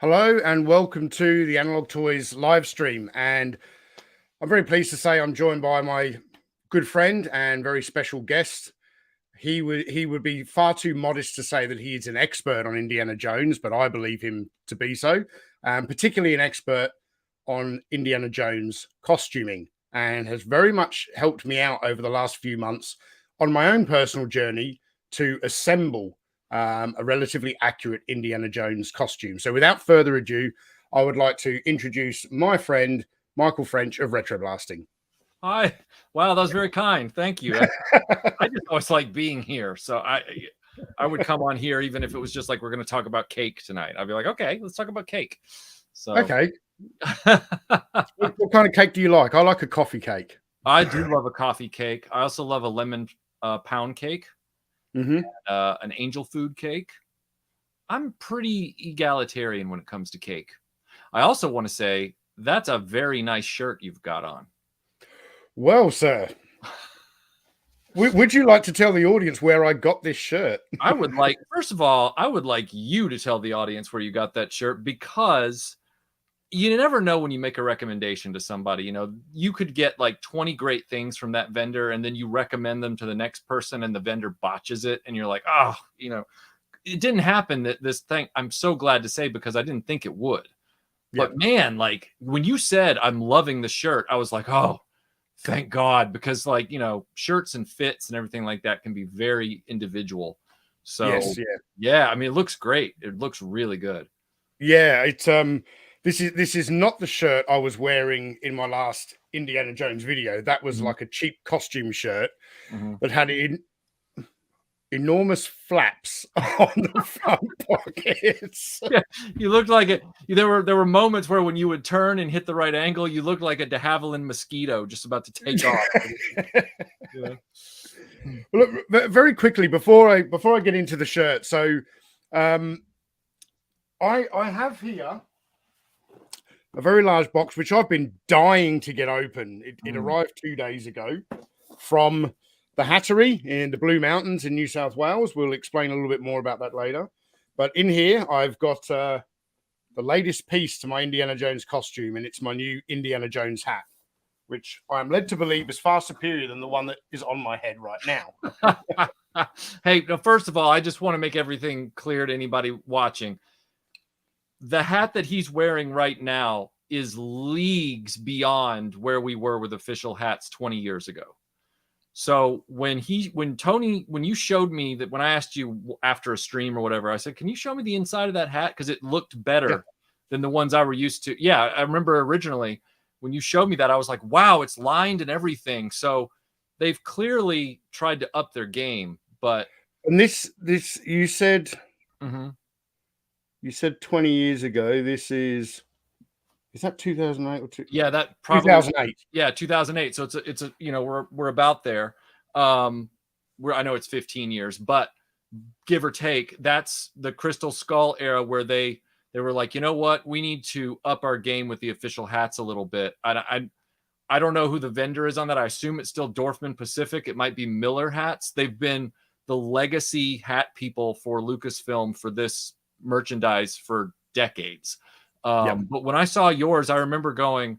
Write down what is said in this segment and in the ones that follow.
Hello and welcome to the Analog Toys live stream. And I'm very pleased to say I'm joined by my good friend and very special guest. He would be far too modest to say that he is an expert on Indiana Jones, but I believe him to be so, particularly an expert on Indiana Jones costuming, and has very much helped me out over the last few months on my own personal journey to assemble a relatively accurate Indiana Jones costume. So without further ado, I would like to introduce my friend, Michael French of Retro Blasting. Hi. Wow, that was very kind. Thank you. I just always like being here. So I would come on here even if it was just like we're going to talk about cake tonight. I'd be like, okay, let's talk about cake. So okay. What kind of cake do you like? I like a coffee cake. I do love a coffee cake. I also love a lemon pound cake. Mm-hmm. An angel food cake. I'm pretty egalitarian when it comes to cake. I also want to say that's a very nice shirt you've got on. Well, sir, would you like to tell the audience where I got this shirt? I would like, first of all, I would like you to tell the audience where you got that shirt, because you never know when you make a recommendation to somebody. You know, you could get like 20 great things from that vendor, and then you recommend them to the next person and the vendor botches it. And you're like, oh, you know, it didn't happen that this thing. I'm so glad to say, because I didn't think it would. Yeah. But man, like when you said I'm loving the shirt, I was like, oh, thank God, because like, you know, shirts and fits and everything like that can be very individual. So yes, yeah, I mean, it looks great. It looks really good. Yeah, it's this is not the shirt I was wearing in my last Indiana Jones video. That was like a cheap costume shirt that had enormous flaps on the front pockets. Yeah, you looked like it. There were moments where when you would turn and hit the right angle, you looked like a de Havilland mosquito just about to take off. Yeah. Look, very quickly before I get into the shirt, so I have here a very large box which I've been dying to get open. It arrived 2 days ago from the Hattery in the Blue Mountains in New South Wales. We'll explain a little bit more about that later. But in here, I've got the latest piece to my Indiana Jones costume, and it's my new Indiana Jones hat, which I'm led to believe is far superior than the one that is on my head right now. Hey, first of all, I just want to make everything clear to anybody watching. The hat that he's wearing right now is leagues beyond where we were with official hats 20 years ago. So when you showed me that, when I asked you after a stream or whatever, I said, can you show me the inside of that hat? Because it looked better than the ones I were used to. Yeah, I remember originally when you showed me that, I was like, wow, it's lined and everything. So they've clearly tried to up their game. But and this you said you said 20 years ago. This is that 2008 or two? Yeah, that probably 2008. Yeah, 2008. So it's a you know, we're about there. I know it's 15 years, but give or take, that's the Crystal Skull era where they were like, you know what, we need to up our game with the official hats a little bit. I don't know who the vendor is on that. I assume it's still Dorfman Pacific. It might be Miller Hats. They've been the legacy hat people for Lucasfilm for this merchandise for decades. But when I saw yours, I remember going,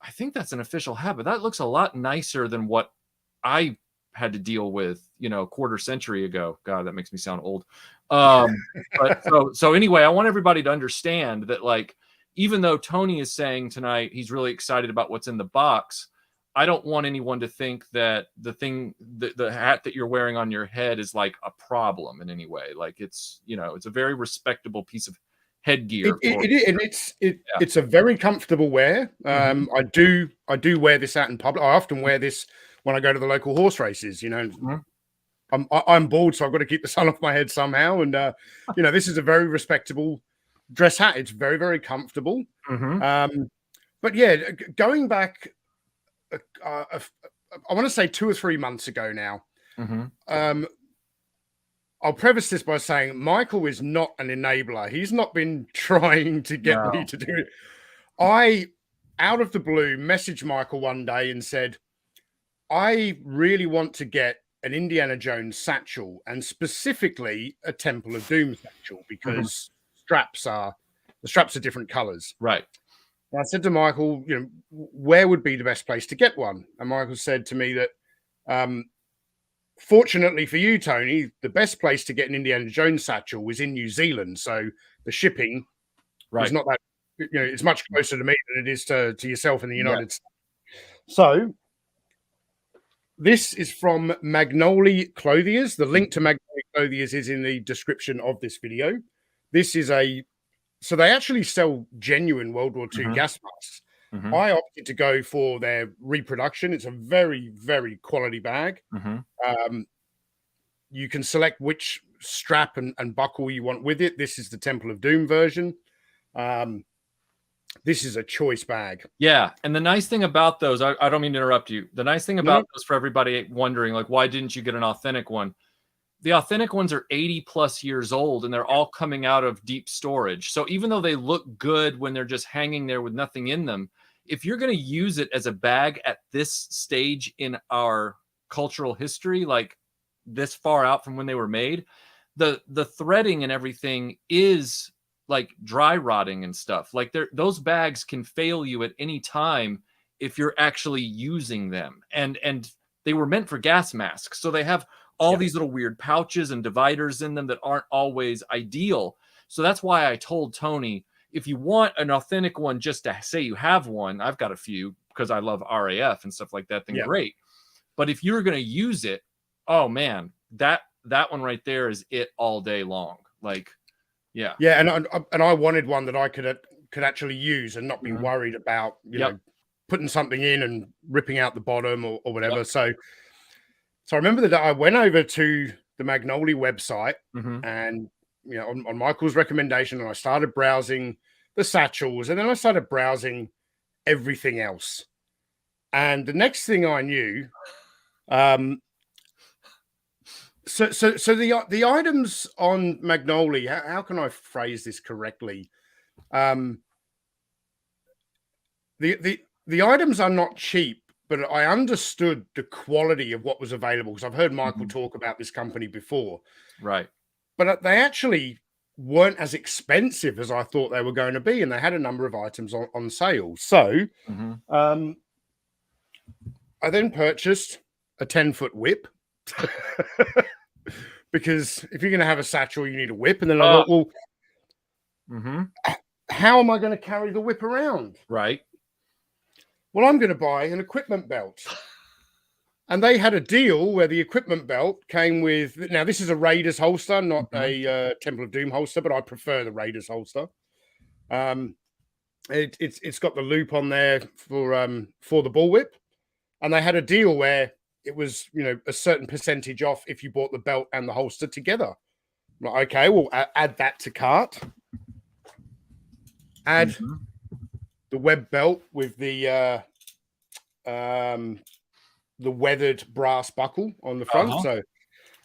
I think that's an official hat, but that looks a lot nicer than what I had to deal with, you know, a quarter century ago. God, that makes me sound old. But so anyway, I want everybody to understand that, like, even though Tony is saying tonight he's really excited about what's in the box, I don't want anyone to think that the hat that you're wearing on your head is like a problem in any way. Like it's, you know, it's a very respectable piece of headgear. It's a very comfortable wear. I do wear this out in public. I often wear this when I go to the local horse races. You know, I'm bald, so I've got to keep the sun off my head somehow. And you know, this is a very respectable dress hat. It's very, very comfortable. But yeah, going back, I want to say 2 or 3 months ago now. I'll preface this by saying Michael is not an enabler. He's not been trying to get me to do it. I, out of the blue, messaged Michael one day and said, I really want to get an Indiana Jones satchel, and specifically a Temple of Doom satchel, because the straps are different colors. Right. And I said to Michael, you know, where would be the best place to get one? And Michael said to me that, fortunately for you, Tony, the best place to get an Indiana Jones satchel was in New Zealand. So the shipping is not that, you know, it's much closer to me than it is to yourself in the United States. So this is from Magnolia Clothiers. The link to Magnolia Clothiers is in the description of this video. This is so they actually sell genuine World War II gas masks. I opted to go for their reproduction. It's a very, very quality bag. You can select which strap and buckle you want with it. This is the Temple of Doom version. This is a choice bag. Yeah. And the nice thing about those, I don't mean to interrupt you. The nice thing about those, for everybody wondering, like, why didn't you get an authentic one? The authentic ones are 80 plus years old, and they're all coming out of deep storage. So even though they look good when they're just hanging there with nothing in them, if you're going to use it as a bag at this stage in our cultural history, like this far out from when they were made, the threading and everything is like dry rotting and stuff. Like those bags can fail you at any time if you're actually using them. And they were meant for gas masks. So they have all these little weird pouches and dividers in them that aren't always ideal. So that's why I told Tony, if you want an authentic one, just to say you have one, I've got a few because I love RAF and stuff like that, then great. But if you're going to use it, oh man, that one right there is it all day long. Like, yeah. And I wanted one that I could actually use and not be worried about, you know, putting something in and ripping out the bottom or whatever. So I remember the day I went over to the Magnolia website and, you know, on Michael's recommendation, and I started browsing the satchels, and then I started browsing everything else. And the next thing I knew, so the items on Magnolia, how can I phrase this correctly? The items are not cheap, but I understood the quality of what was available because I've heard Michael talk about this company before. Right. But they actually weren't as expensive as I thought they were going to be, and they had a number of items on sale. So I then purchased a 10-foot whip because if you're going to have a satchel, you need a whip. And then I thought, well, how am I going to carry the whip around? Right. Well, I'm going to buy an equipment belt. And they had a deal where the equipment belt came with, now this is a Raiders holster, not a Temple of Doom holster, but I prefer the Raiders holster. It's got the loop on there for the bullwhip. And they had a deal where it was, you know, a certain percentage off if you bought the belt and the holster together. I'm like, okay, we'll add that to cart. Add the web belt with the weathered brass buckle on the front. So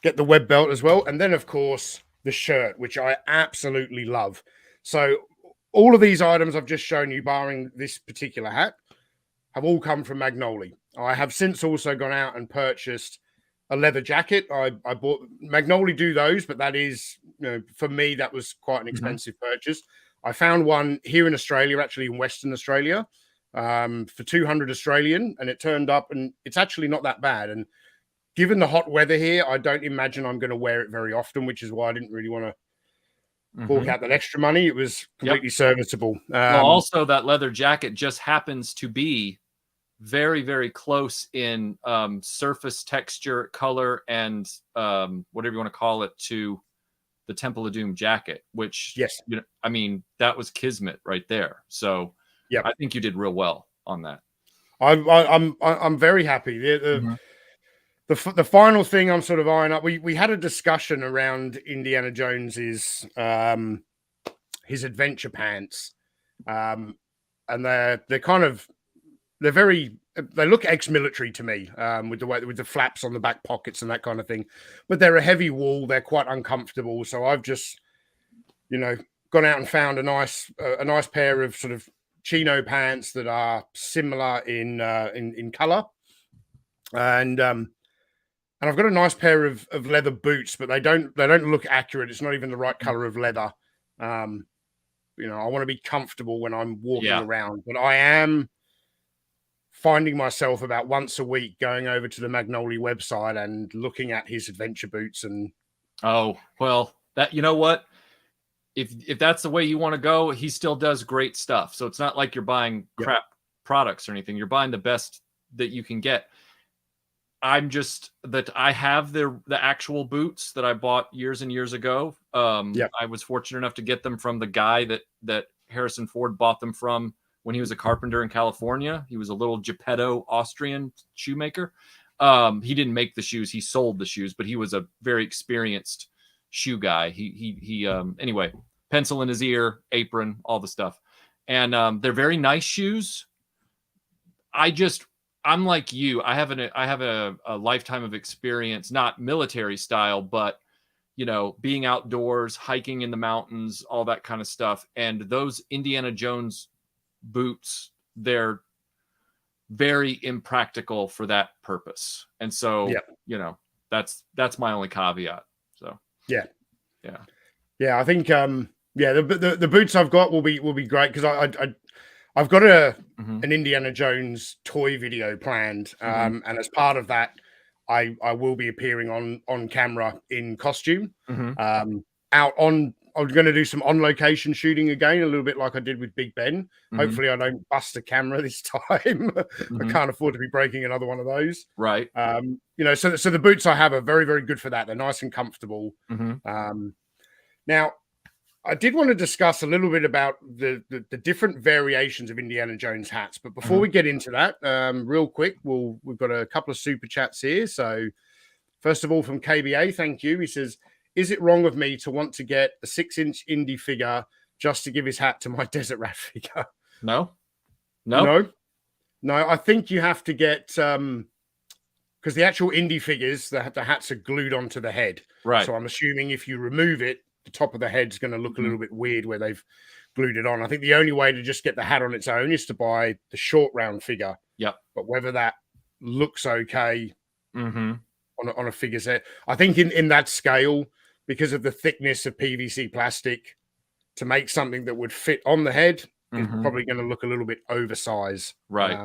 get the web belt as well. And then, of course, the shirt, which I absolutely love. So all of these items I've just shown you, barring this particular hat, have all come from Magnolia. I have since also gone out and purchased a leather jacket. I bought Magnolia do those, but that is, you know, for me, that was quite an expensive purchase. I found one here in Australia, actually in Western Australia, for 200 Australian, and it turned up, and it's actually not that bad. And given the hot weather here, I don't imagine I'm going to wear it very often, which is why I didn't really want to fork out that extra money, it was completely serviceable. Well, also that leather jacket just happens to be very, very close in surface texture, color, and whatever you want to call it to the Temple of Doom jacket, which, you know, I mean, that was kismet right there. So I think you did real well on that. I'm very happy. The final thing I'm sort of eyeing up, we had a discussion around Indiana Jones's his adventure pants, and they look ex-military to me, with the flaps on the back pockets and that kind of thing. But they're a heavy wool; they're quite uncomfortable. So I've just, you know, gone out and found a nice pair of sort of chino pants that are similar in color, and I've got a nice pair of leather boots, but they don't look accurate. It's not even the right color of leather. You know, I want to be comfortable when I'm walking around, but I am finding myself about once a week going over to the Magnoli website and looking at his adventure boots. And oh, well, that, you know what, if that's the way you want to go, he still does great stuff. So it's not like you're buying crap products or anything. You're buying the best that you can get. I'm just that I have the actual boots that I bought years and years ago. I was fortunate enough to get them from the guy that Harrison Ford bought them from when he was a carpenter in California. He was a little Geppetto Austrian shoemaker. He didn't make the shoes; he sold the shoes, but he was a very experienced shoe guy. He anyway, pencil in his ear, apron, all the stuff, and they're very nice shoes. I'm like you. I have a lifetime of experience, not military style, but, you know, being outdoors, hiking in the mountains, all that kind of stuff. And those Indiana Jones boots, they're very impractical for that purpose. And so, you know, that's my only caveat. So yeah. I think the boots I've got will be great, because I've got an Indiana Jones toy video planned, and as part of that, I will be appearing on camera in costume. I'm going to do some on location shooting again, a little bit like I did with Big Ben. Hopefully, I don't bust a camera this time. I can't afford to be breaking another one of those. Right. You know, so the boots I have are very, very good for that. They're nice and comfortable. Now, I did want to discuss a little bit about the different variations of Indiana Jones hats, but before we get into that, real quick, we've got a couple of super chats here. So, first of all, from KBA, thank you. He says, "Is it wrong of me to want to get a 6-inch Indy figure just to give his hat to my Desert Rat figure?" No. I think you have to get because the actual Indy figures, the hats are glued onto the head, right? So I'm assuming if you remove it, the top of the head's going to look a little bit weird where they've glued it on. I think the only way to just get the hat on its own is to buy the short round figure. But whether that looks okay on a figure set, I think in that scale, because of the thickness of PVC plastic, to make something that would fit on the head is probably going to look a little bit oversized. Right.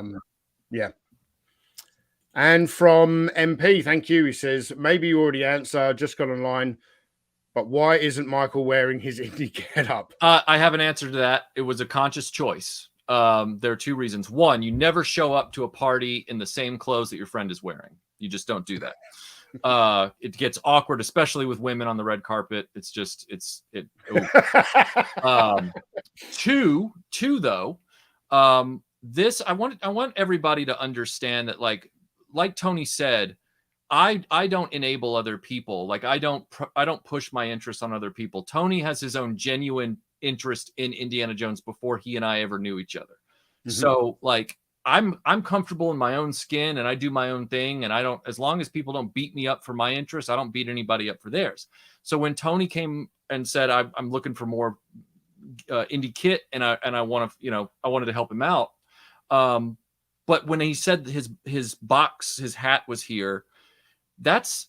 And from MP, thank you. He says, maybe you already answered, just got online, but why isn't Michael wearing his Indy getup? I have an answer to that. It was a conscious choice. There are two reasons. One, you never show up to a party in the same clothes that your friend is wearing. You just don't do that. It gets awkward, especially with women on the red carpet. It's just, two though, this, I want everybody to understand that, like Tony said, I don't enable other people. Like I don't push my interest on other people. Tony has his own genuine interest in Indiana Jones before he and I ever knew each other. So like I'm comfortable in my own skin and I do my own thing, and I don't, as long as people don't beat me up for my interest, I don't beat anybody up for theirs. So when Tony came and said I'm looking for more indie kit and I want to, you know, I wanted to help him out. But when he said his box, his hat was here, this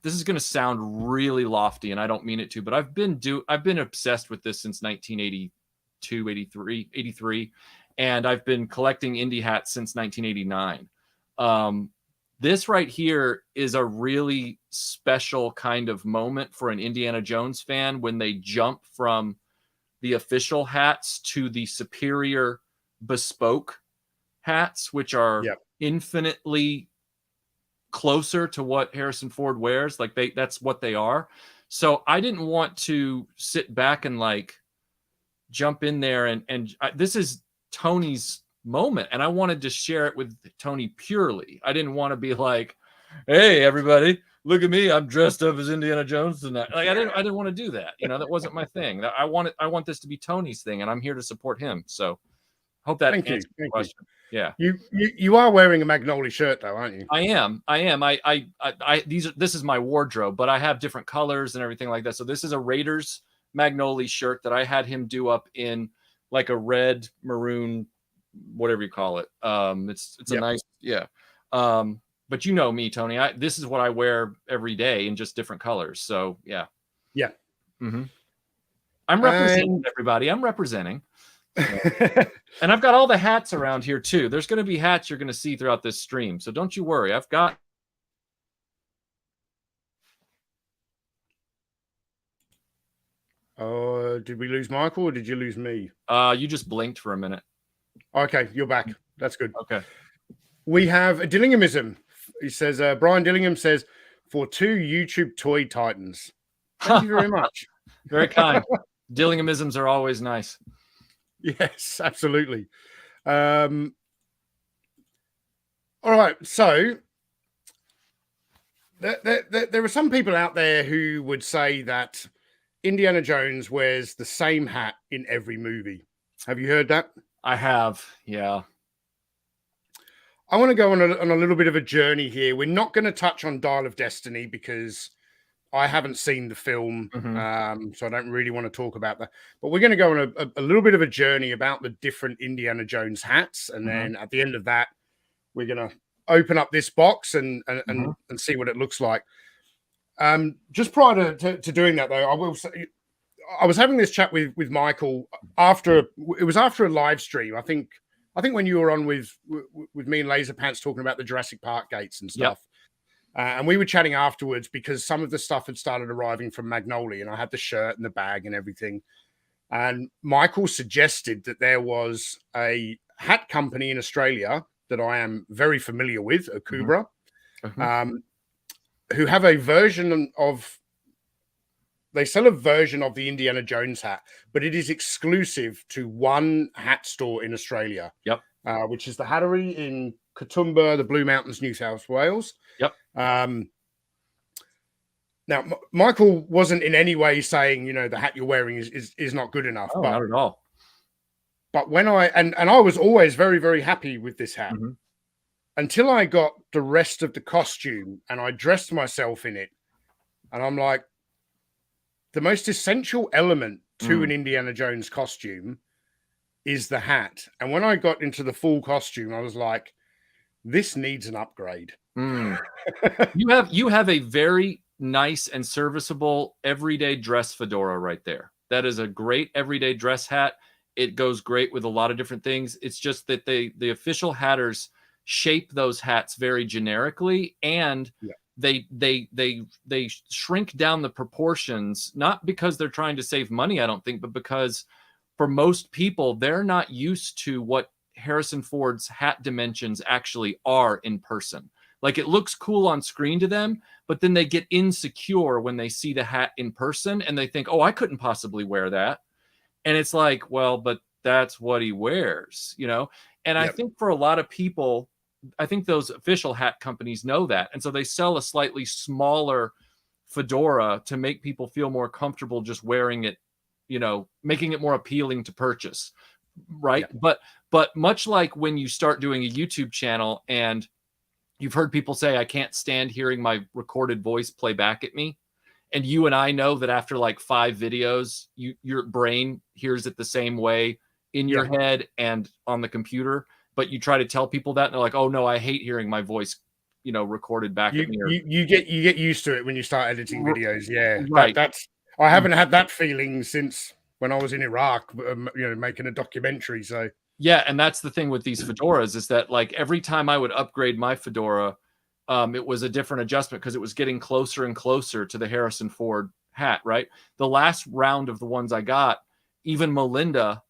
is going to sound really lofty and I don't mean it to, but I've been obsessed with this since 1982, 83, and I've been collecting indie hats since 1989. This right here is a really special kind of moment for an Indiana Jones fan when they jump from the official hats to the superior bespoke hats, which are infinitely closer to what Harrison Ford wears. Like that's what they are. So I didn't want to sit back and like jump in there and this is Tony's moment, and I wanted to share it with Tony purely. I didn't want to be like, hey everybody, look at me, I'm dressed up as Indiana Jones tonight. Like I didn't want to do that. That wasn't my thing. I want this to be Tony's thing, and I'm here to support him. So hope that answers the question. Yeah. You are wearing a Magnolia shirt though, aren't you? I am. This is my wardrobe, but I have different colors and everything like that. So this is a Raiders Magnolia shirt that I had him do up in like a red, maroon, whatever you call it. It's a nice, but you know me, Tony. This is what I wear every day in just different colors. So yeah. Mm-hmm. I'm representing everybody. I'm representing. And I've got all the hats around here too. There's going to be hats you're going to see throughout this stream, so don't you worry. I've got. Did we lose Michael or did you lose me? You just blinked for a minute. Okay, you're back. That's good. Okay. We have a Dillinghamism. He says, Brian Dillingham says, for 2 YouTube toy titans. Thank you very much. Very kind. Dillinghamisms are always nice. Yes, absolutely. All right, so there are some people out there who would say that Indiana Jones wears the same hat in every movie. Have you heard that? I have, yeah. I want to go on a little bit of a journey here. We're not going to touch on Dial of Destiny because I haven't seen the film, so I don't really want to talk about that. But we're going to go on a little bit of a journey about the different Indiana Jones hats, and then at the end of that, we're going to open up this box and see what it looks like. Just prior to doing that, though, I will say I was having this chat with Michael after a live stream. I think when you were on with me and Laser Pants talking about the Jurassic Park gates and stuff. Yep. And we were chatting afterwards because some of the stuff had started arriving from Magnolia, and I had the shirt and the bag and everything. And Michael suggested that there was a hat company in Australia that I am very familiar with, Akubra, who have a version of. They sell a version of the Indiana Jones hat, but it is exclusive to one hat store in Australia. Yep. Which is the Hattery in Katoomba, the Blue Mountains, New South Wales. Yep. Now, Michael wasn't in any way saying, the hat you're wearing is not good enough. Oh, not at all. But when I was always very, very happy with this hat until I got the rest of the costume and I dressed myself in it. And I'm like, the most essential element to an Indiana Jones costume is the hat. And when I got into the full costume, I was like, this needs an upgrade. You have a very nice and serviceable everyday dress fedora right there. That is a great everyday dress hat. It goes great with a lot of different things. It's just that the official hatters shape those hats very generically, and they shrink down the proportions, not because they're trying to save money, I don't think, but because for most people, they're not used to what Harrison Ford's hat dimensions actually are in person. Like, it looks cool on screen to them, but then they get insecure when they see the hat in person and they think, oh, I couldn't possibly wear that. And it's like, well, but that's what he wears, And I think for a lot of people, I think those official hat companies know that. And so they sell a slightly smaller fedora to make people feel more comfortable just wearing it, making it more appealing to purchase. Right. Yeah. But much like when you start doing a YouTube channel and you've heard people say, I can't stand hearing my recorded voice play back at me. And you and I know that after like 5 videos, your brain hears it the same way in your head and on the computer. But you try to tell people that and they're like, oh no, I hate hearing my voice, recorded back at me. You get used to it when you start editing videos. Yeah. Right. I haven't had that feeling since when I was in Iraq, making a documentary. So yeah. And that's the thing with these fedoras is that like every time I would upgrade my fedora, it was a different adjustment because it was getting closer and closer to the Harrison Ford hat, right? The last round of the ones I got, even Melinda,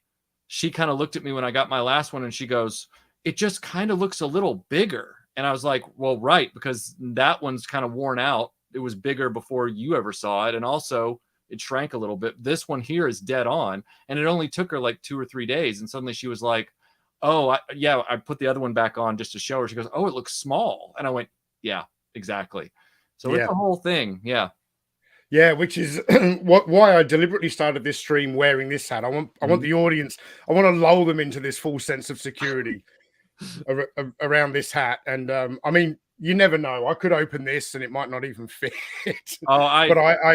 she kind of looked at me when I got my last one and she goes, it just kind of looks a little bigger. And I was like, well, right, because that one's kind of worn out. It was bigger before you ever saw it. And also it shrank a little bit. This one here is dead on. And it only took her like 2 or 3 days. And suddenly she was like, oh, I put the other one back on just to show her. She goes, oh, it looks small. And I went, yeah, exactly. So it's a whole thing. Yeah. Yeah, which is why I deliberately started this stream wearing this hat. I want the audience, I want to lull them into this full sense of security around this hat. And I mean, you never know. I could open this and it might not even fit. But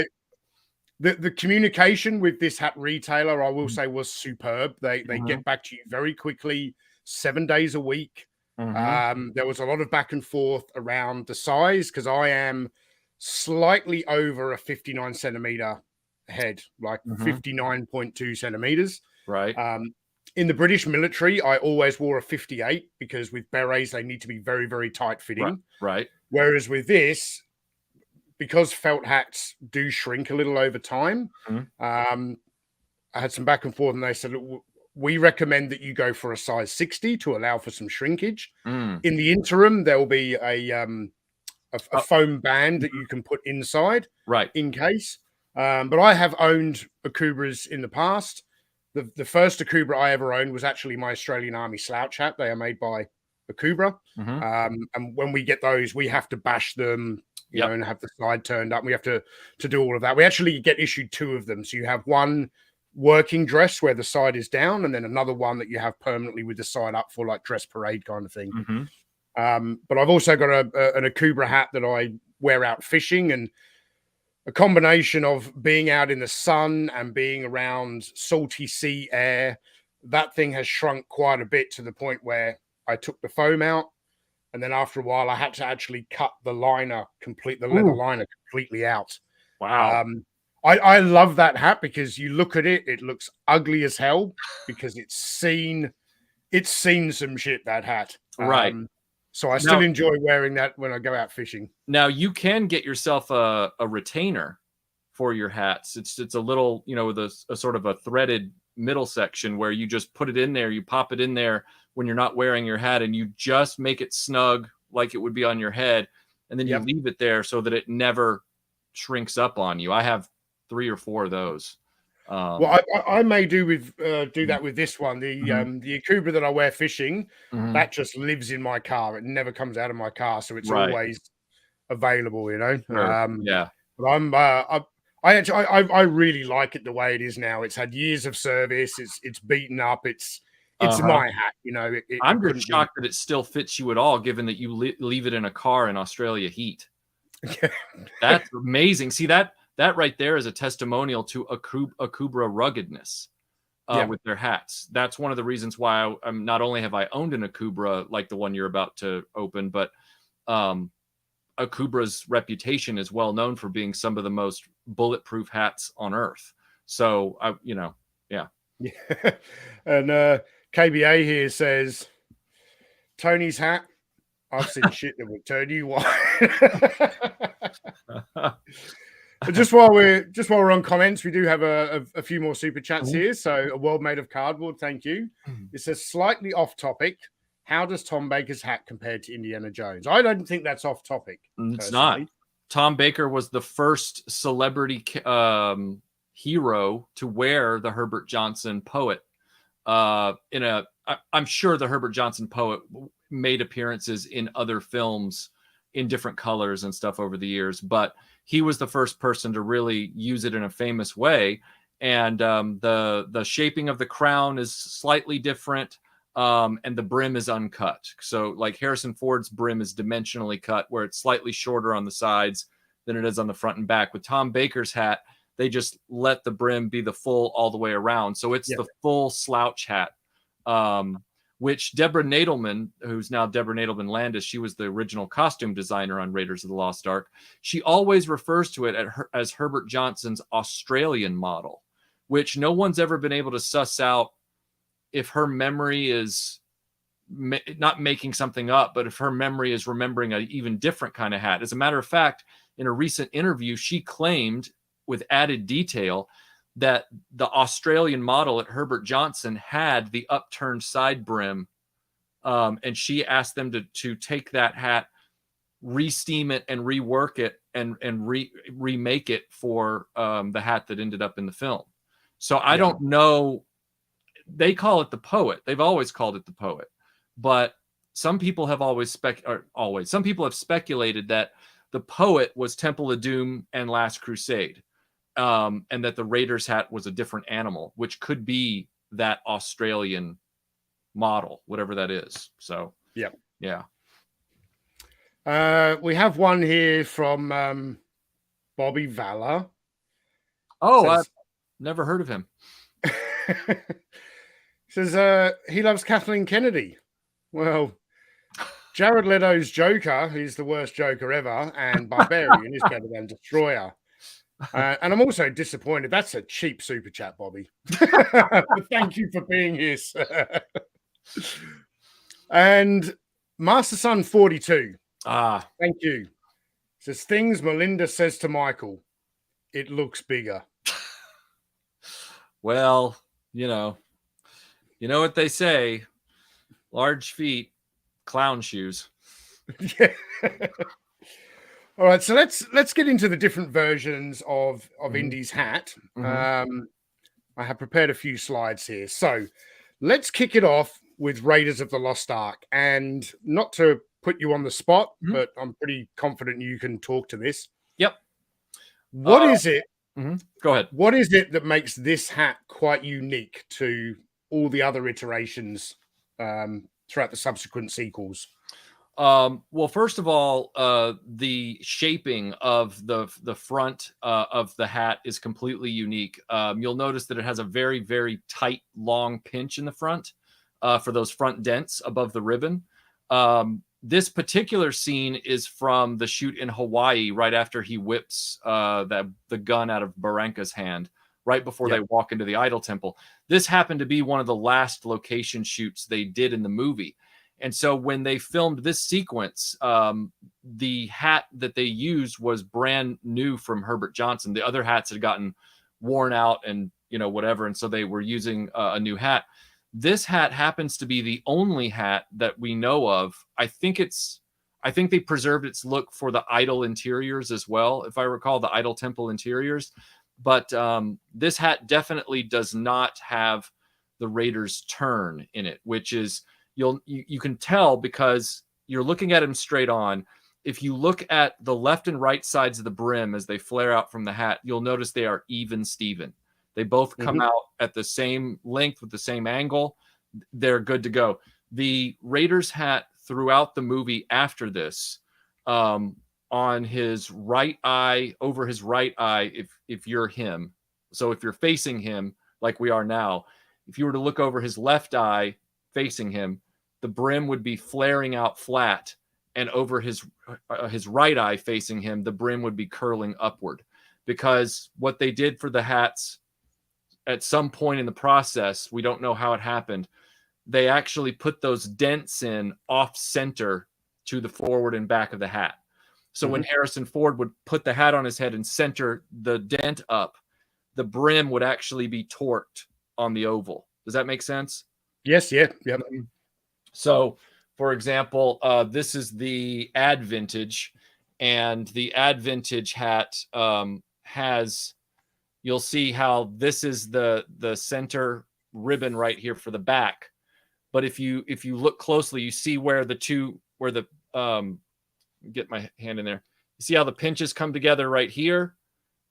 the communication with this hat retailer, I will say, was superb. They get back to you very quickly, 7 days a week. There was a lot of back and forth around the size because I am slightly over a 59 centimeter head, like 59.2 centimeters. Right. In the British military, I always wore a 58 because with berets, they need to be very, very tight fitting. Right. Whereas with this, because felt hats do shrink a little over time, I had some back and forth and they said, we recommend that you go for a size 60 to allow for some shrinkage. In the interim, there will be a foam band that you can put inside, right, in case. But I have owned Akubras in the past. The first Akubra I ever owned was actually my Australian Army slouch hat. They are made by Akubra. And when we get those, we have to bash them, you know, and have the side turned up. We have to do all of that. We actually get issued 2 of them. So you have one working dress where the side is down, and then another one that you have permanently with the side up for like dress parade kind of thing. But I've also got an Akubra hat that I wear out fishing, and a combination of being out in the sun and being around salty sea air, that thing has shrunk quite a bit to the point where I took the foam out. And then after a while, I had to actually cut the liner the leather liner completely out. Wow. I love that hat because you look at it, it looks ugly as hell because it's seen some shit, that hat. Right. So I still enjoy wearing that when I go out fishing. Now you can get yourself a retainer for your hats. It's a little, you know, with a sort of a threaded middle section where you just put it in there, you pop it in there when you're not wearing your hat, and you just make it snug like it would be on your head, and then you leave it there so that it never shrinks up on you. I have 3 or 4 of those. Well, I may do that with this one. The Akubra that I wear fishing, that just lives in my car. It never comes out of my car, so it's always available. You know. Yeah. But I really like it the way it is now. It's had years of service. It's beaten up. It's my hat. You know. I'm just shocked that it still fits you at all, given that you leave it in a car in Australia heat. That's amazing. See that right there is a testimonial to Akubra ruggedness with their hats. That's one of the reasons why I'm not only have I owned an Akubra like the one you're about to open, but Akubra's reputation is well known for being some of the most bulletproof hats on earth. So yeah. And KBA here says Tony's hat, I've seen shit that would turn you white. Just while we're on comments, we do have a few more super chats here. So, a world made of cardboard, thank you. It says slightly off topic. How does Tom Baker's hat compare to Indiana Jones? I don't think that's off topic. It's not. Tom Baker was the first celebrity hero to wear the Herbert Johnson poet. I'm sure the Herbert Johnson poet made appearances in other films in different colors and stuff over the years, but he was the first person to really use it in a famous way. And the shaping of the crown is slightly different, and the brim is uncut. So like Harrison Ford's brim is dimensionally cut, where it's slightly shorter on the sides than it is on the front and back. With Tom Baker's hat, they just let the brim be the full all the way around. So it's the full slouch hat, which Deborah Nadelman, who's now Deborah Nadelman Landis, she was the original costume designer on Raiders of the Lost Ark. She always refers to it as Herbert Johnson's Australian model, which no one's ever been able to suss out if her memory is not making something up, but if her memory is remembering an even different kind of hat. As a matter of fact, in a recent interview, she claimed with added detail that the Australian model at Herbert Johnson had the upturned side brim. And she asked them to take that hat, re-steam it and rework it and remake it for the hat that ended up in the film. So I don't know. They call it the Poet. They've always called it the Poet. But some people have some people have speculated that the Poet was Temple of Doom and Last Crusade. And that the Raiders hat was a different animal, which could be that Australian model, whatever that is. So, yeah. We have one here from Bobby Valor. Oh, I've never heard of him. Says he loves Kathleen Kennedy. Well, Jared Leto's Joker, who's the worst Joker ever, and Barbarian is better than Destroyer. And I'm also disappointed. That's a cheap super chat, Bobby. But thank you for being here, sir. And Master Son 42. Thank you. Says things Melinda says to Michael. It looks bigger. Well, you know what they say. Large feet, clown shoes. Yeah. All right, so let's get into the different versions of Indy's hat. I have prepared a few slides here. So let's kick it off with Raiders of the Lost Ark. And not to put you on the spot, but I'm pretty confident you can talk to this. Yep. What is it? Go ahead. What is it that makes this hat quite unique to all the other iterations throughout the subsequent sequels? Well, first of all, the shaping of the front of the hat is completely unique. You'll notice that it has a very, very tight, long pinch in the front for those front dents above the ribbon. This particular scene is from the shoot in Hawaii, right after he whips the gun out of Baranka's hand, right before they walk into the Idol Temple. This happened to be one of the last location shoots they did in the movie. And so when they filmed this sequence, the hat that they used was brand new from Herbert Johnson. The other hats had gotten worn out and, whatever. And so they were using a new hat. This hat happens to be the only hat that we know of. I think they preserved its look for the Idol interiors as well, if I recall, the Idol Temple interiors. But this hat definitely does not have the Raiders turn in it, which is... You can tell because you're looking at him straight on. If you look at the left and right sides of the brim as they flare out from the hat, you'll notice they are even Steven. They both come out at the same length with the same angle. They're good to go. The Raiders hat throughout the movie after this, on his right eye, over his right eye, if you're him. So if you're facing him like we are now, if you were to look over his left eye facing him, the brim would be flaring out flat, and over his right eye facing him, the brim would be curling upward. Because what they did for the hats at some point in the process, we don't know how it happened, they actually put those dents in off center to the forward and back of the hat. So when Harrison Ford would put the hat on his head and center the dent up, the brim would actually be torqued on the oval. Does that make sense? Yes, yeah. So, for example, this is the Ad Vintage, and the Ad Vintage hat has, you'll see how this is the center ribbon right here for the back. But if you look closely, you see where get my hand in there. You see how the pinches come together right here,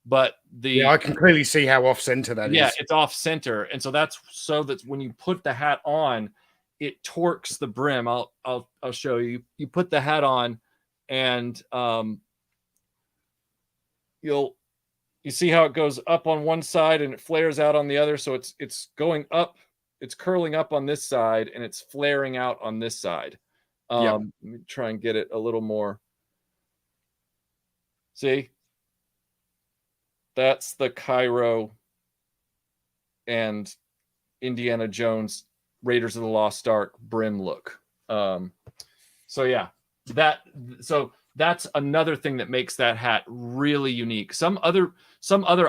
but I can clearly see how off center that is. Yeah, it's off center, and so that's so that when you put the hat on, it torques the brim. I'll show you. You put the hat on, and you see how it goes up on one side and it flares out on the other. So it's going up, it's curling up on this side, and it's flaring out on this side. Let me try and get it a little more. See, that's the Cairo and Indiana Jones Raiders of the Lost Ark brim look. So yeah, that's another thing that makes that hat really unique. Some other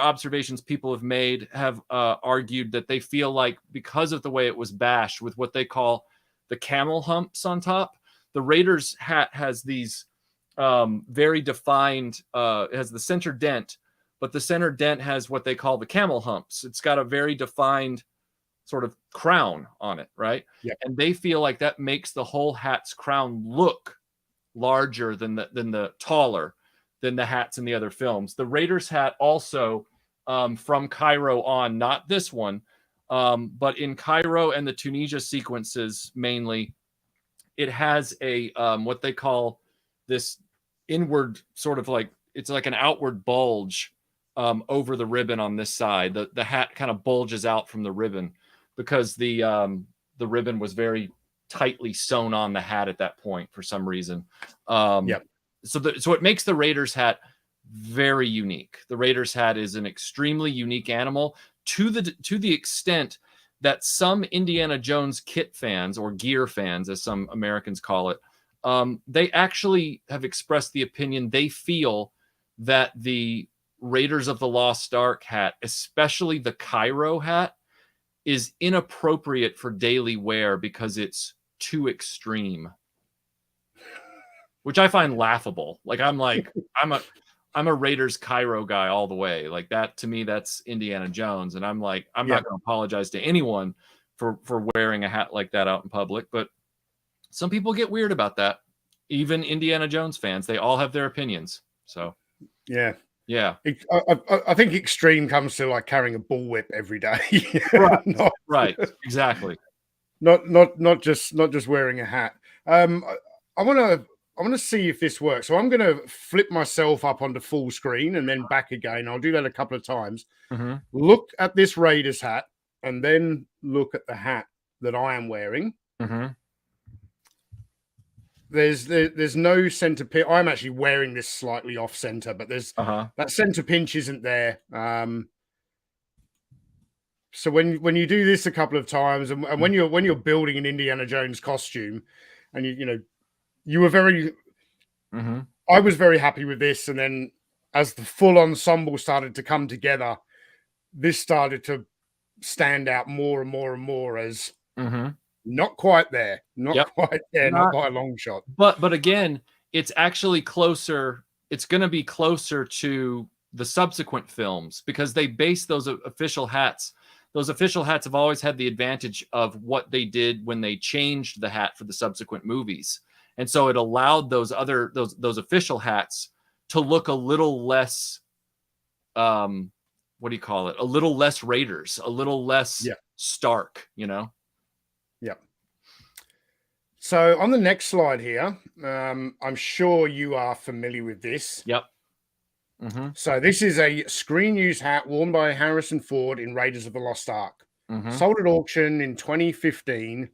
observations people have made have argued that they feel like because of the way it was bashed with what they call the camel humps on top, the Raiders hat has these very defined, it has the center dent, but the center dent has what they call the camel humps. It's got a very defined sort of crown on it, right? Yeah. And they feel like that makes the whole hat's crown look larger than the taller than the hats in the other films. The Raiders hat also from Cairo on, not this one, but in Cairo and the Tunisia sequences mainly, it has a what they call this inward sort of like, it's like an outward bulge over the ribbon on this side. The hat kind of bulges out from the ribbon because the ribbon was very tightly sewn on the hat at that point for some reason. Yep. So it makes the Raiders hat very unique. The Raiders hat is an extremely unique animal to the extent that some Indiana Jones kit fans, or gear fans as some Americans call it, they actually have expressed the opinion they feel that the Raiders of the Lost Ark hat, especially the Cairo hat, is inappropriate for daily wear because it's too extreme, which I find laughable. Like I'm a Raiders Cairo guy all the way. Like that, to me, that's Indiana Jones, and I'm like, I'm not going to apologize to anyone for wearing a hat like that out in public. But some people get weird about that. Even Indiana Jones fans, they all have their opinions. So yeah. I think extreme comes to like carrying a bullwhip every day. Right. Right. Exactly. Not just wearing a hat. I want to see if this works. So I'm going to flip myself up onto full screen and then back again. I'll do that a couple of times. Mm-hmm. Look at this Raiders hat and then look at the hat that I am wearing. Mm-hmm. There's no center pinch. I'm actually wearing this slightly off center, but there's that center pinch isn't there. So when you do this a couple of times, and when you're building an Indiana Jones costume, and you were very, I was very happy with this, and then as the full ensemble started to come together, this started to stand out more and more and more as not quite there, not quite there, not by a long shot. But again, it's actually closer. It's going to be closer to the subsequent films because they base those official hats. Those official hats have always had the advantage of what they did when they changed the hat for the subsequent movies. And so it allowed those official hats to look a little less, what do you call it? A little less Raiders, a little less Stark, Yeah. So on the next slide here, I'm sure you are familiar with this. Yep. So this is a screen-used hat worn by Harrison Ford in Raiders of the Lost Ark. Sold at auction in 2015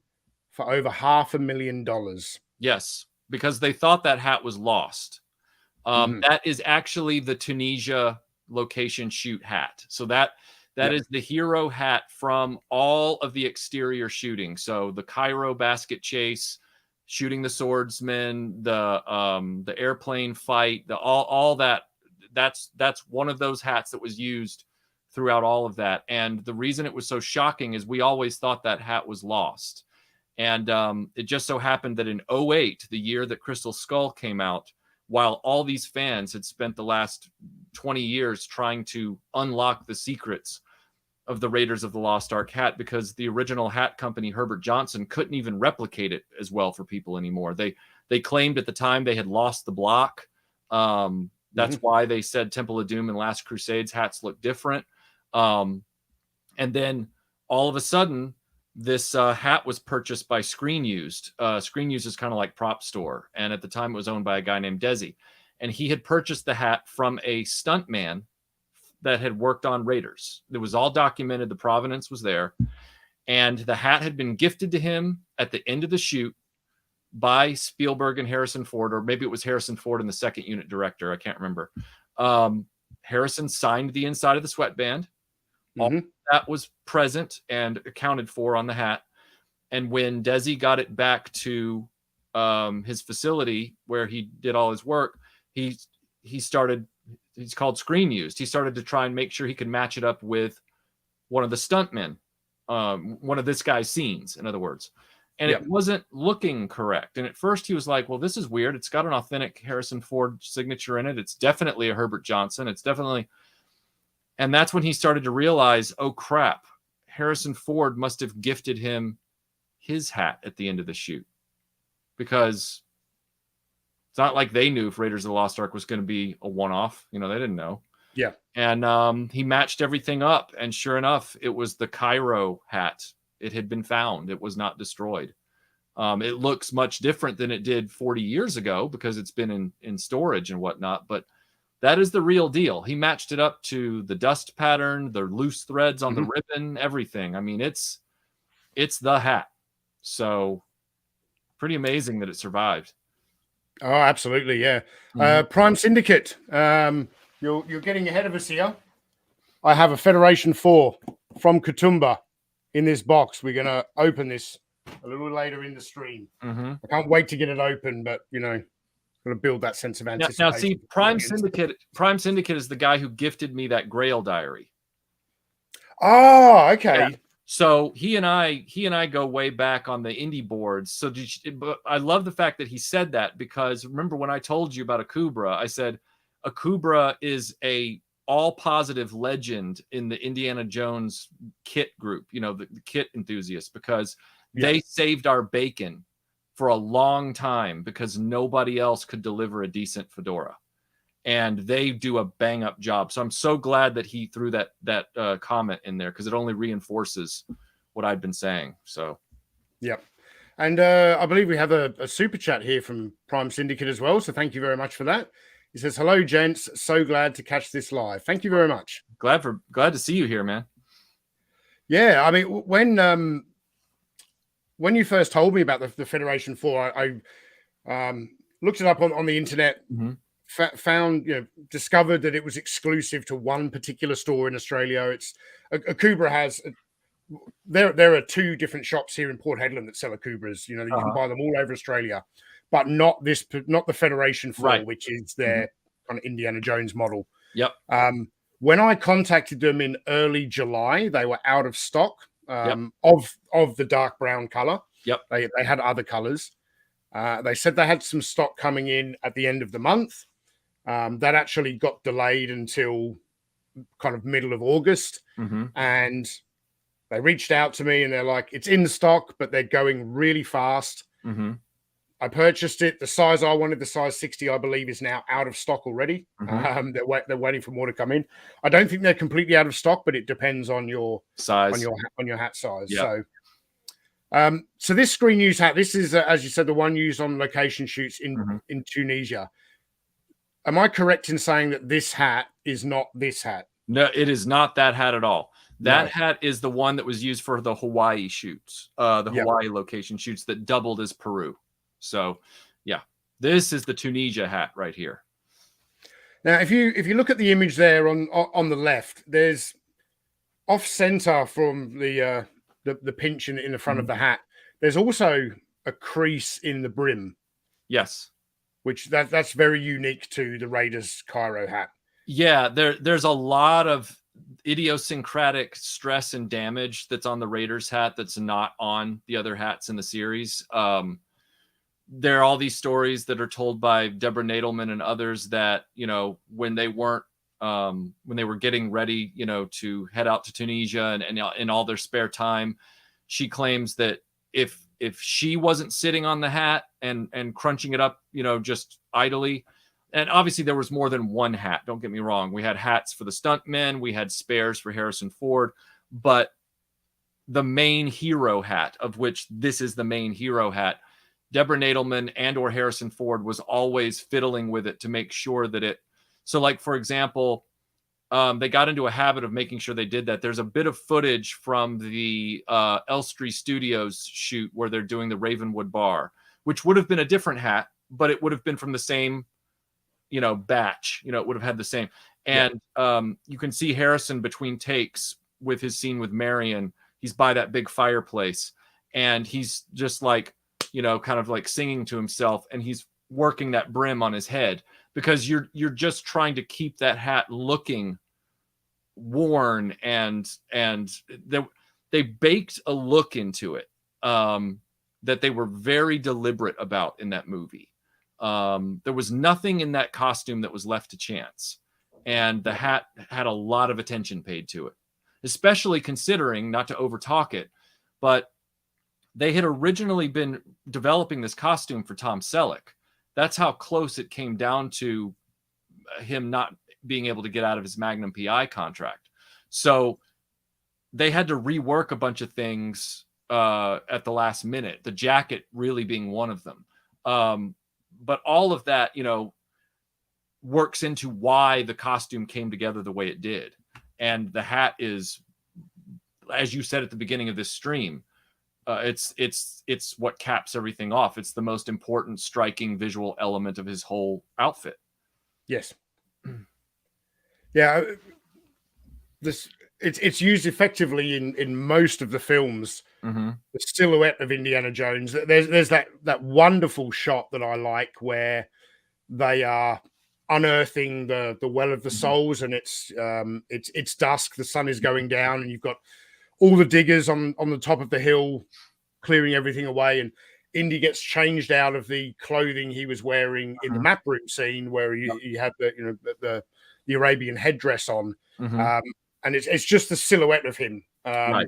for over $500,000. Yes, because they thought that hat was lost. That is actually the Tunisia location shoot hat. So that is the hero hat from all of the exterior shooting. So the Cairo basket chase, shooting the swordsman, the airplane fight, all that. That's one of those hats that was used throughout all of that. And the reason it was so shocking is we always thought that hat was lost. And it just so happened that in 2008, the year that Crystal Skull came out, while all these fans had spent the last 20 years trying to unlock the secrets of the Raiders of the Lost Ark hat, because the original hat company, Herbert Johnson, couldn't even replicate it as well for people anymore. They claimed at the time they had lost the block. That's why they said Temple of Doom and Last Crusade's hats look different. And then all of a sudden, this hat was purchased by Screen Used. Screen Used is kind of like Prop Store. And at the time, it was owned by a guy named Desi. And he had purchased the hat from a stuntman that had worked on Raiders. It was all documented. The provenance was there. And the hat had been gifted to him at the end of the shoot by Spielberg and Harrison Ford, or maybe it was Harrison Ford and the second unit director. I can't remember. Harrison signed the inside of the sweatband. All that was present and accounted for on the hat. And when Desi got it back to his facility where he did all his work, he's called Screen Used. He started to try and make sure he could match it up with one of the stuntmen, one of this guy's scenes, in other words. And it wasn't looking correct. And at first he was like, well, this is weird. It's got an authentic Harrison Ford signature in it. It's definitely a Herbert Johnson. It's definitely... And that's when he started to realize, oh, crap, Harrison Ford must have gifted him his hat at the end of the shoot. Because it's not like they knew if Raiders of the Lost Ark was going to be a one-off. You know, they didn't know. Yeah. And he matched everything up. And sure enough, it was the Cairo hat. It had been found. It was not destroyed. It looks much different than it did 40 years ago because it's been in storage and whatnot. But that is the real deal. He matched it up to the dust pattern, the loose threads on the ribbon, everything. I mean, it's the hat. So pretty amazing that it survived. Oh, absolutely. Yeah. Prime Syndicate. You're getting ahead of us here. I have a Federation 4 from Katoomba in this box. We're going to open this a little later in the stream. I can't wait to get it open, but you know, got to build that sense of anticipation. Now see, Prime Syndicate is the guy who gifted me that Grail diary. Oh, okay. Yeah. So he and I go way back on the indie boards. So but I love the fact that he said that, because remember when I told you about Akubra, I said Akubra is a all positive legend in the Indiana Jones kit group, you know, the kit enthusiasts, because they saved our bacon for a long time because nobody else could deliver a decent Fedora, and they do a bang up job. So I'm so glad that he threw that comment in there, because it only reinforces what I've been saying. So, yep. And I believe we have a super chat here from Prime Syndicate as well. So thank you very much for that. He says, hello, gents. So glad to catch this live. Thank you very much. Glad to see you here, man. Yeah. I mean, when you first told me about the Federation 4, I looked it up on the internet, found, discovered that it was exclusive to one particular store in Australia. It's Akubra has... There are two different shops here in Port Hedland that sell Akubras. You know, you can buy them all over Australia, but not the Federation 4, which is their kind of Indiana Jones model. Yep. When I contacted them in early July, they were out of stock of the dark brown color. Yep. They had other colors. They said they had some stock coming in at the end of the month. That actually got delayed until kind of middle of August, and they reached out to me and they're like, it's in stock, but they're going really fast. I purchased it. The size I wanted, the size 60, I believe, is now out of stock already. They're waiting for more to come in. I don't think they're completely out of stock, but it depends on your size, on your hat size. So, so this screen use hat, this is, as you said, the one used on location shoots in Tunisia. Am I correct in saying that this hat is not this hat? No, it is not that hat at all. That hat is the one that was used for the Hawaii shoots, Hawaii location shoots that doubled as Peru. So, yeah, this is the Tunisia hat right here. Now, if you look at the image there on the left, there's off center from the pinch in the front of the hat. There's also a crease in the brim. Yes, which that's very unique to the Raiders Cairo hat. Yeah, there's a lot of idiosyncratic stress and damage that's on the Raiders hat that's not on the other hats in the series. There are all these stories that are told by Deborah Nadelman and others that, you know, when they were getting ready, you know, to head out to Tunisia and in all their spare time, she claims that if she wasn't sitting on the hat and crunching it up, you know, just idly. And obviously there was more than one hat. Don't get me wrong. We had hats for the stuntmen. We had spares for Harrison Ford. But the main hero hat, of which this is the main hero hat, Deborah Nadelman and or Harrison Ford was always fiddling with it to make sure that it... So like, for example, they got into a habit of making sure they did that. There's a bit of footage from the Elstree Studios shoot where they're doing the Ravenwood Bar, which would have been a different hat, but it would have been from the same... you know, batch, you know, it would have had the same. And you can see Harrison between takes with his scene with Marion. He's by that big fireplace and he's just like kind of like singing to himself, and he's working that brim on his head, because you're just trying to keep that hat looking worn, and they baked a look into it that they were very deliberate about in that movie. There was nothing in that costume that was left to chance, and the hat had a lot of attention paid to it, especially considering, not to overtalk it, but they had originally been developing this costume for Tom Selleck. That's how close it came down to him not being able to get out of his Magnum PI contract. So they had to rework a bunch of things at the last minute, the jacket really being one of them. But all of that, works into why the costume came together the way it did. And the hat is, as you said at the beginning of this stream, it's what caps everything off. It's the most important, striking visual element of his whole outfit. Yes. Yeah. It's used effectively in most of the films. Mm-hmm. The silhouette of Indiana Jones. There's that wonderful shot that I like where they are unearthing the well of the souls, and it's dusk, the sun is going down, and you've got all the diggers on the top of the hill clearing everything away, and Indy gets changed out of the clothing he was wearing in the map room scene where he had the Arabian headdress on. Mm-hmm. And it's just the silhouette of him. Right.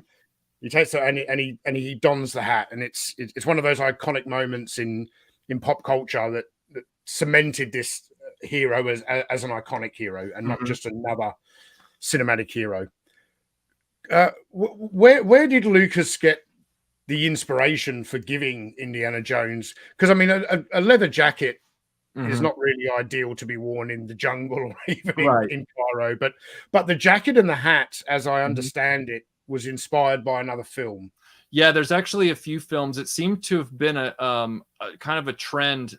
He takes it and he dons the hat, and it's one of those iconic moments in pop culture that cemented this hero as an iconic hero and not just another cinematic hero. Where did Lucas get the inspiration for giving Indiana Jones? Because I mean, a leather jacket is not really ideal to be worn in the jungle or even in Cairo, but the jacket and the hat, as I understand it, was inspired by another film. Yeah, there's actually a few films. It seemed to have been a kind of a trend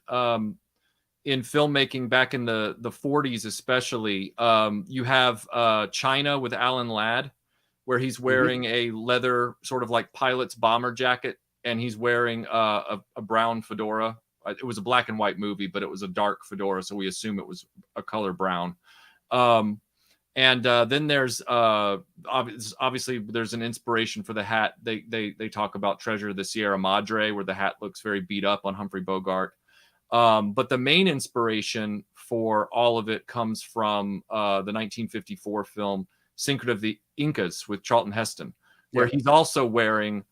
in filmmaking back in the 40s, especially. You have China with Alan Ladd, where he's wearing a leather sort of like pilot's bomber jacket, and he's wearing a brown fedora. It was a black and white movie, but it was a dark fedora, so we assume it was a color brown. And then there's obviously there's an inspiration for the hat. They talk about Treasure of the Sierra Madre, where the hat looks very beat up on Humphrey Bogart. But the main inspiration for all of it comes from the 1954 film Secret of the Incas with Charlton Heston, where he's also wearing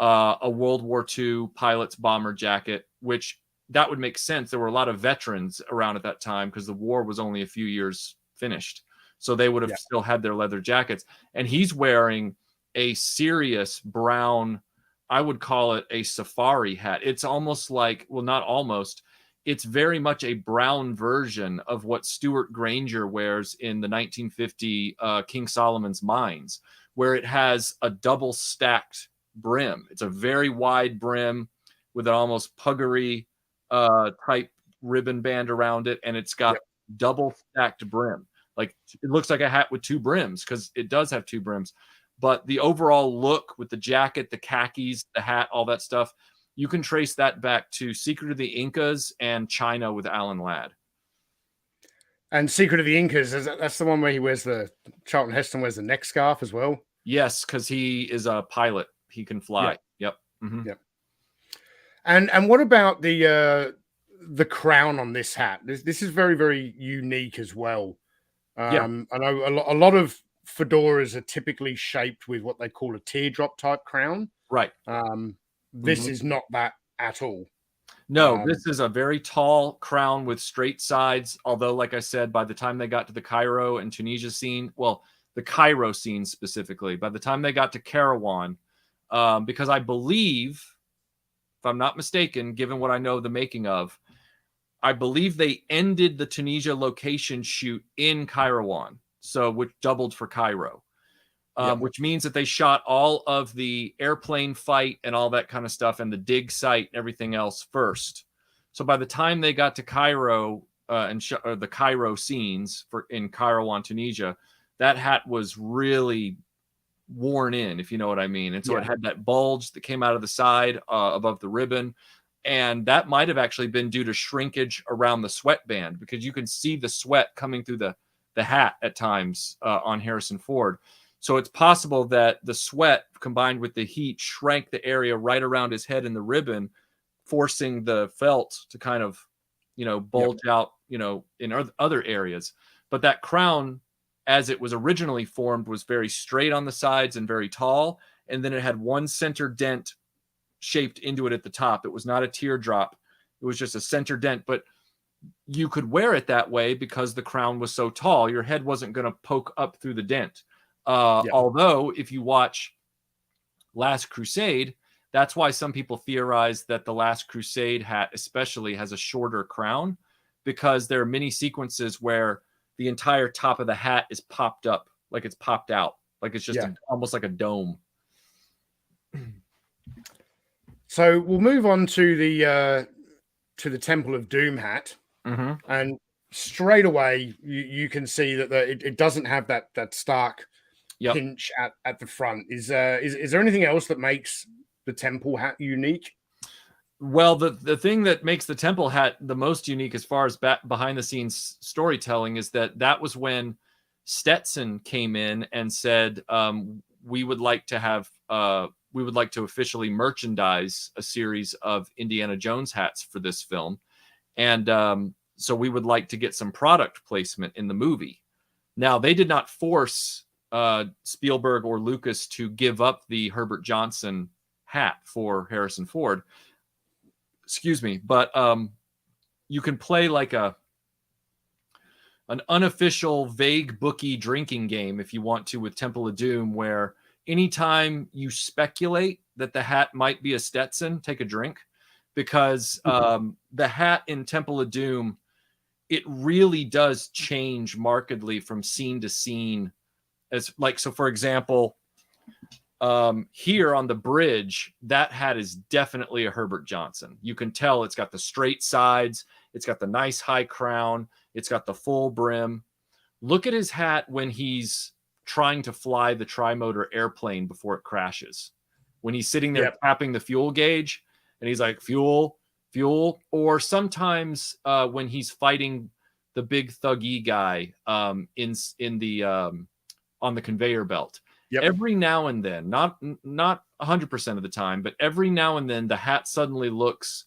a World War II pilot's bomber jacket, which that would make sense. There were a lot of veterans around at that time because the war was only a few years finished. So they would have still had their leather jackets. And he's wearing a serious brown, I would call it a safari hat. It's almost like, well, not almost, it's very much a brown version of what Stuart Granger wears in the 1950 King Solomon's Mines, where it has a double stacked brim. It's a very wide brim with an almost puggery type ribbon band around it, and it's got double stacked brim. Like, it looks like a hat with two brims because it does have two brims. But the overall look with the jacket, the khakis, the hat, all that stuff, you can trace that back to Secret of the Incas and China with Alan Ladd. And Secret of the Incas, that's the one where he wears Charlton Heston wears the neck scarf as well? Yes, because he is a pilot. He can fly. Yep. Yep. And what about the crown on this hat? This is very, very unique as well. I know a lot of fedoras are typically shaped with what they call a teardrop type crown. Right. This is not that at all. No, this is a very tall crown with straight sides. Although, like I said, by the time they got to the Cairo and Tunisia scene, well, the Cairo scene specifically, by the time they got to Kairouan, because I believe, if I'm not mistaken, given what I know the making of, I believe they ended the Tunisia location shoot in Kairouan, so which doubled for Cairo, which means that they shot all of the airplane fight and all that kind of stuff and the dig site and everything else first. So by the time they got to Cairo and the Cairo scenes in Kairouan, Tunisia, that hat was really worn in, if you know what I mean. And so it had that bulge that came out of the side above the ribbon. And that might have actually been due to shrinkage around the sweatband, because you can see the sweat coming through the hat at times on Harrison Ford. So it's possible that the sweat combined with the heat shrank the area right around his head in the ribbon, forcing the felt to kind of, bulge out, in other areas. But that crown, as it was originally formed, was very straight on the sides and very tall. And then it had one center dent shaped into it at the top. It was not a teardrop. It was just a center dent, but you could wear it that way because the crown was so tall. Your head wasn't going to poke up through the dent. Although if you watch Last Crusade, that's why some people theorize that the Last Crusade hat especially has a shorter crown, because there are many sequences where the entire top of the hat is popped up, like it's popped out, like it's just almost like a dome. So we'll move on to the Temple of Doom hat, and straight away you can see that it doesn't have that stark pinch at the front. Is there anything else that makes the temple hat unique? Well, the thing that makes the temple hat the most unique as far as behind the scenes storytelling is that was when Stetson came in and said, we would like to officially merchandise a series of Indiana Jones hats for this film. And so we would like to get some product placement in the movie. Now, they did not force Spielberg or Lucas to give up the Herbert Johnson hat for Harrison Ford. Excuse me. But you can play like an unofficial, vague, bookie drinking game if you want to with Temple of Doom, where anytime you speculate that the hat might be a Stetson, take a drink, because the hat in Temple of Doom, it really does change markedly from scene to scene. So for example, here on the bridge, that hat is definitely a Herbert Johnson. You can tell it's got the straight sides, it's got the nice high crown, it's got the full brim. Look at his hat when he's trying to fly the trimotor airplane before it crashes. When he's sitting there tapping the fuel gauge and he's like, fuel, fuel. Or sometimes when he's fighting the big thuggy guy on the conveyor belt. Every now and then, not 100% of the time, but every now and then the hat suddenly looks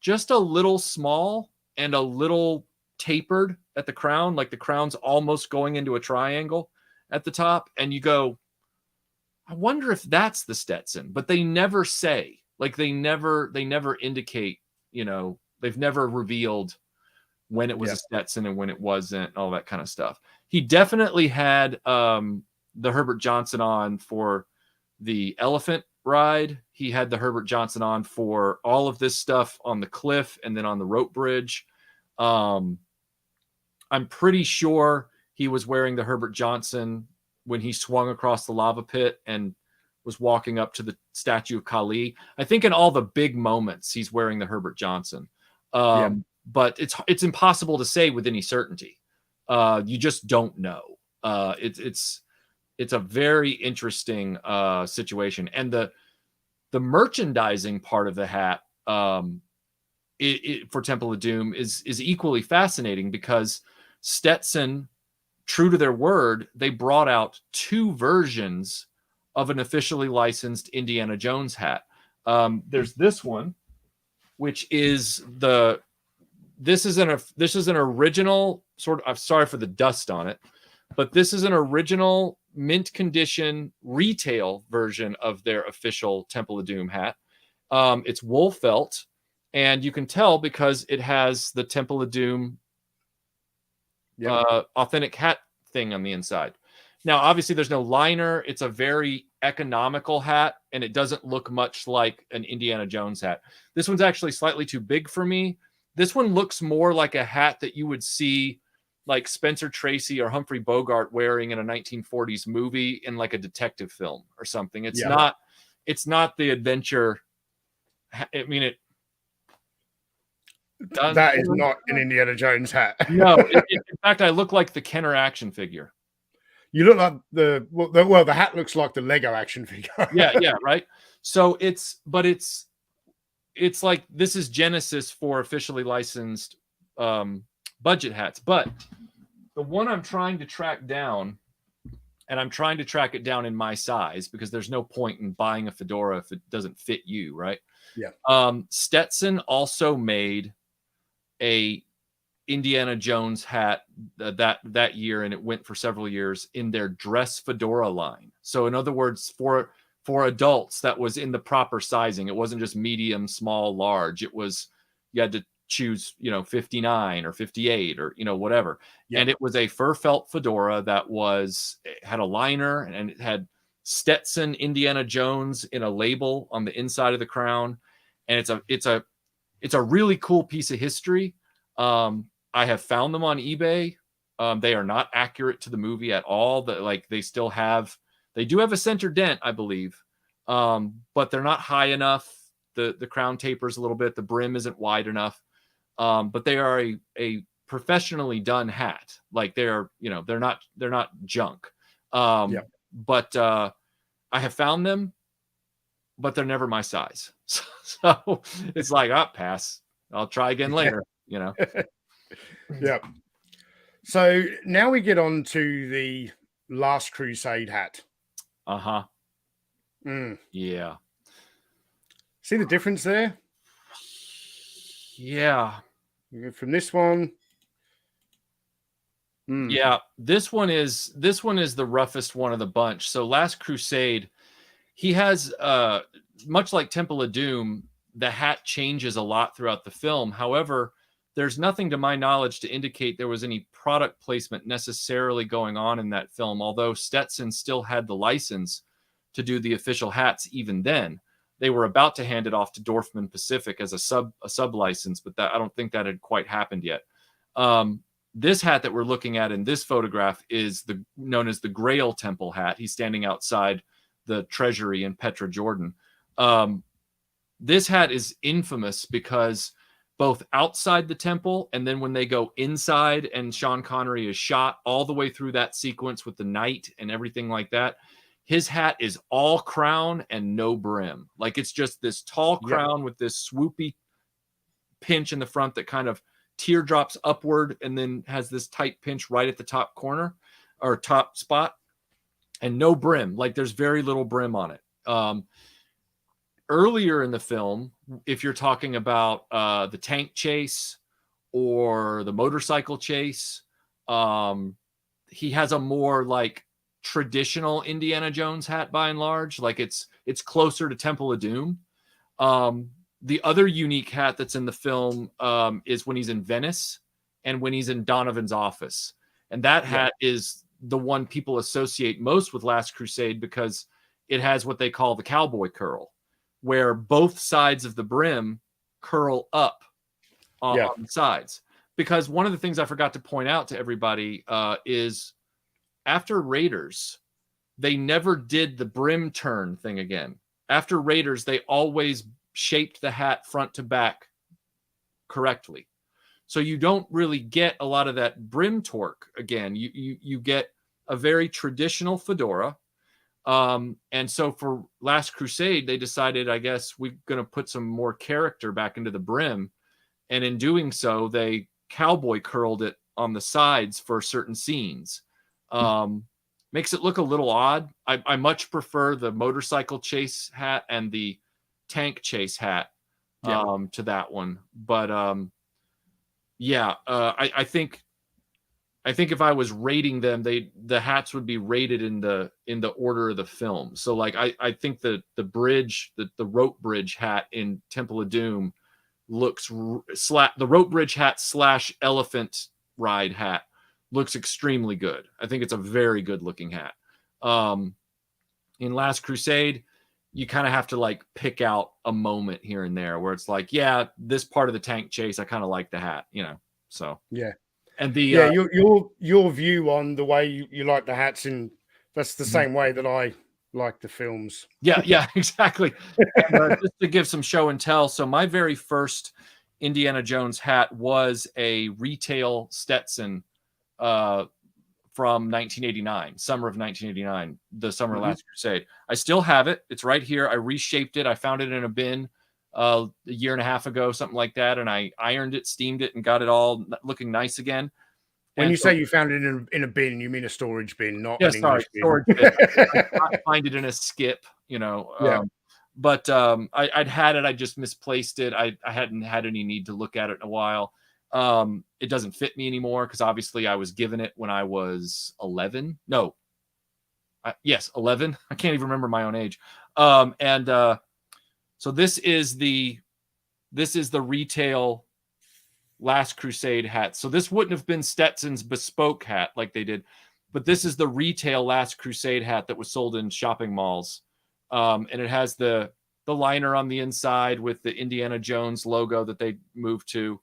just a little small and a little tapered at the crown, like the crown's almost going into a triangle at the top, and you go, I wonder if that's the Stetson. But they never say, like they never indicate, they've never revealed when it was a Stetson and when it wasn't, all that kind of stuff. He definitely had the Herbert Johnson on for the elephant ride. He had the Herbert Johnson on for all of this stuff on the cliff and then on the rope bridge. I'm pretty sure he was wearing the Herbert Johnson when he swung across the lava pit and was walking up to the statue of Kali. I think in all the big moments, he's wearing the Herbert Johnson. But it's impossible to say with any certainty. You just don't know. It's a very interesting situation. And the merchandising part of the hat for Temple of Doom is equally fascinating, because Stetson, true to their word, they brought out 2 versions of an officially licensed Indiana Jones hat. There's this one, which is this is an original sort of, I'm sorry for the dust on it, but this is an original mint condition retail version of their official Temple of Doom hat. It's wool felt, and you can tell because it has the Temple of Doom authentic hat thing on the inside. Now, obviously, there's no liner. It's a very economical hat, and it doesn't look much like an Indiana Jones hat. This one's actually slightly too big for me. This one looks more like a hat that you would see like Spencer Tracy or Humphrey Bogart wearing in a 1940s movie in like a detective film or something. It's not the adventure. I mean, that is not an Indiana Jones hat. No, in fact, I look like the Kenner action figure. You look like the hat looks like the Lego action figure. yeah, right. So it's it's like this is Genesis for officially licensed budget hats. But the one I'm trying to track down, and I'm trying to track it down in my size because there's no point in buying a fedora if it doesn't fit you, right? Yeah. Stetson also made a Indiana Jones hat that year, and it went for several years in their dress fedora line. So in other words, for adults, that was in the proper sizing. It wasn't just medium, small, large. It was, you had to choose, 59 or 58 or, whatever. Yeah. And it was a fur felt fedora that had a liner, and it had Stetson Indiana Jones in a label on the inside of the crown. And it's a really cool piece of history. I have found them on eBay. They are not accurate to the movie at all. They do have a center dent, I believe, but they're not high enough. The crown tapers a little bit. The brim isn't wide enough. But they are a professionally done hat. Like they're not junk. But I have found them, but they're never my size. So it's like, pass. I'll try again later. Yeah. So now we get on to the Last Crusade hat. Uh-huh. Yeah. See the difference there? Yeah. From this one. Yeah, this one is the roughest one of the bunch. So Last Crusade, he has much like Temple of Doom, the hat changes a lot throughout the film. However, there's nothing to my knowledge to indicate there was any product placement necessarily going on in that film, although Stetson still had the license to do the official hats even then. They were about to hand it off to Dorfman Pacific as a sub license, but I don't think that had quite happened yet. This hat that we're looking at in this photograph is known as the Grail Temple hat. He's standing outside the treasury in Petra, Jordan. This hat is infamous because both outside the temple and then when they go inside and Sean Connery is shot, all the way through that sequence with the knight and everything like that, his hat is all crown and no brim. Like it's just this tall crown with this swoopy pinch in the front that kind of teardrops upward and then has this tight pinch right at the top corner or top spot, and no brim. Like there's very little brim on it. Earlier in the film, if you're talking about the tank chase or the motorcycle chase, he has a more like traditional Indiana Jones hat by and large. Like it's closer to Temple of Doom. The other unique hat that's in the film is when he's in Venice and when he's in Donovan's office. And that hat is the one people associate most with Last Crusade because it has what they call the cowboy curl, where both sides of the brim curl up on the sides. Because one of the things I forgot to point out to everybody is after Raiders, they never did the brim turn thing again. After Raiders, they always shaped the hat front to back correctly. So you don't really get a lot of that brim torque again. You get a very traditional fedora. And so for Last Crusade, they decided, I guess, we're going to put some more character back into the brim. And in doing so, they cowboy curled it on the sides for certain scenes. Makes it look a little odd. I much prefer the motorcycle chase hat and the tank chase hat to that one. But I think if I was rating them, the hats would be rated in the order of the film. So like I think the bridge, the rope bridge hat in Temple of Doom looks the rope bridge hat / elephant ride hat looks extremely good. I think it's a very good looking hat. In Last Crusade, you kind of have to like pick out a moment here and there where it's like, this part of the tank chase, I kind of like the hat, so. Yeah. And your view on the way you like the hats, and that's the same way that I like the films. Yeah, exactly. And, just to give some show and tell, so my very first Indiana Jones hat was a retail Stetson from 1989, summer of 1989, the summer of Last Crusade. I still have it. It's right here. I reshaped it. I found it in a bin a year and a half ago, something like that, and I ironed it, steamed it, and got it all looking nice again. When you say you found it in a bin, you mean a storage bin, not an English bin. Storage bin. I can't find it in a skip, Yeah. But I'd had it. I just misplaced it. I hadn't had any need to look at it in a while. It doesn't fit me anymore because obviously I was given it when I was 11. No. Yes, 11. I can't even remember my own age. So this is the retail Last Crusade hat. So this wouldn't have been Stetson's bespoke hat like they did, but this is the retail Last Crusade hat that was sold in shopping malls. And it has the liner on the inside with the Indiana Jones logo that they moved to.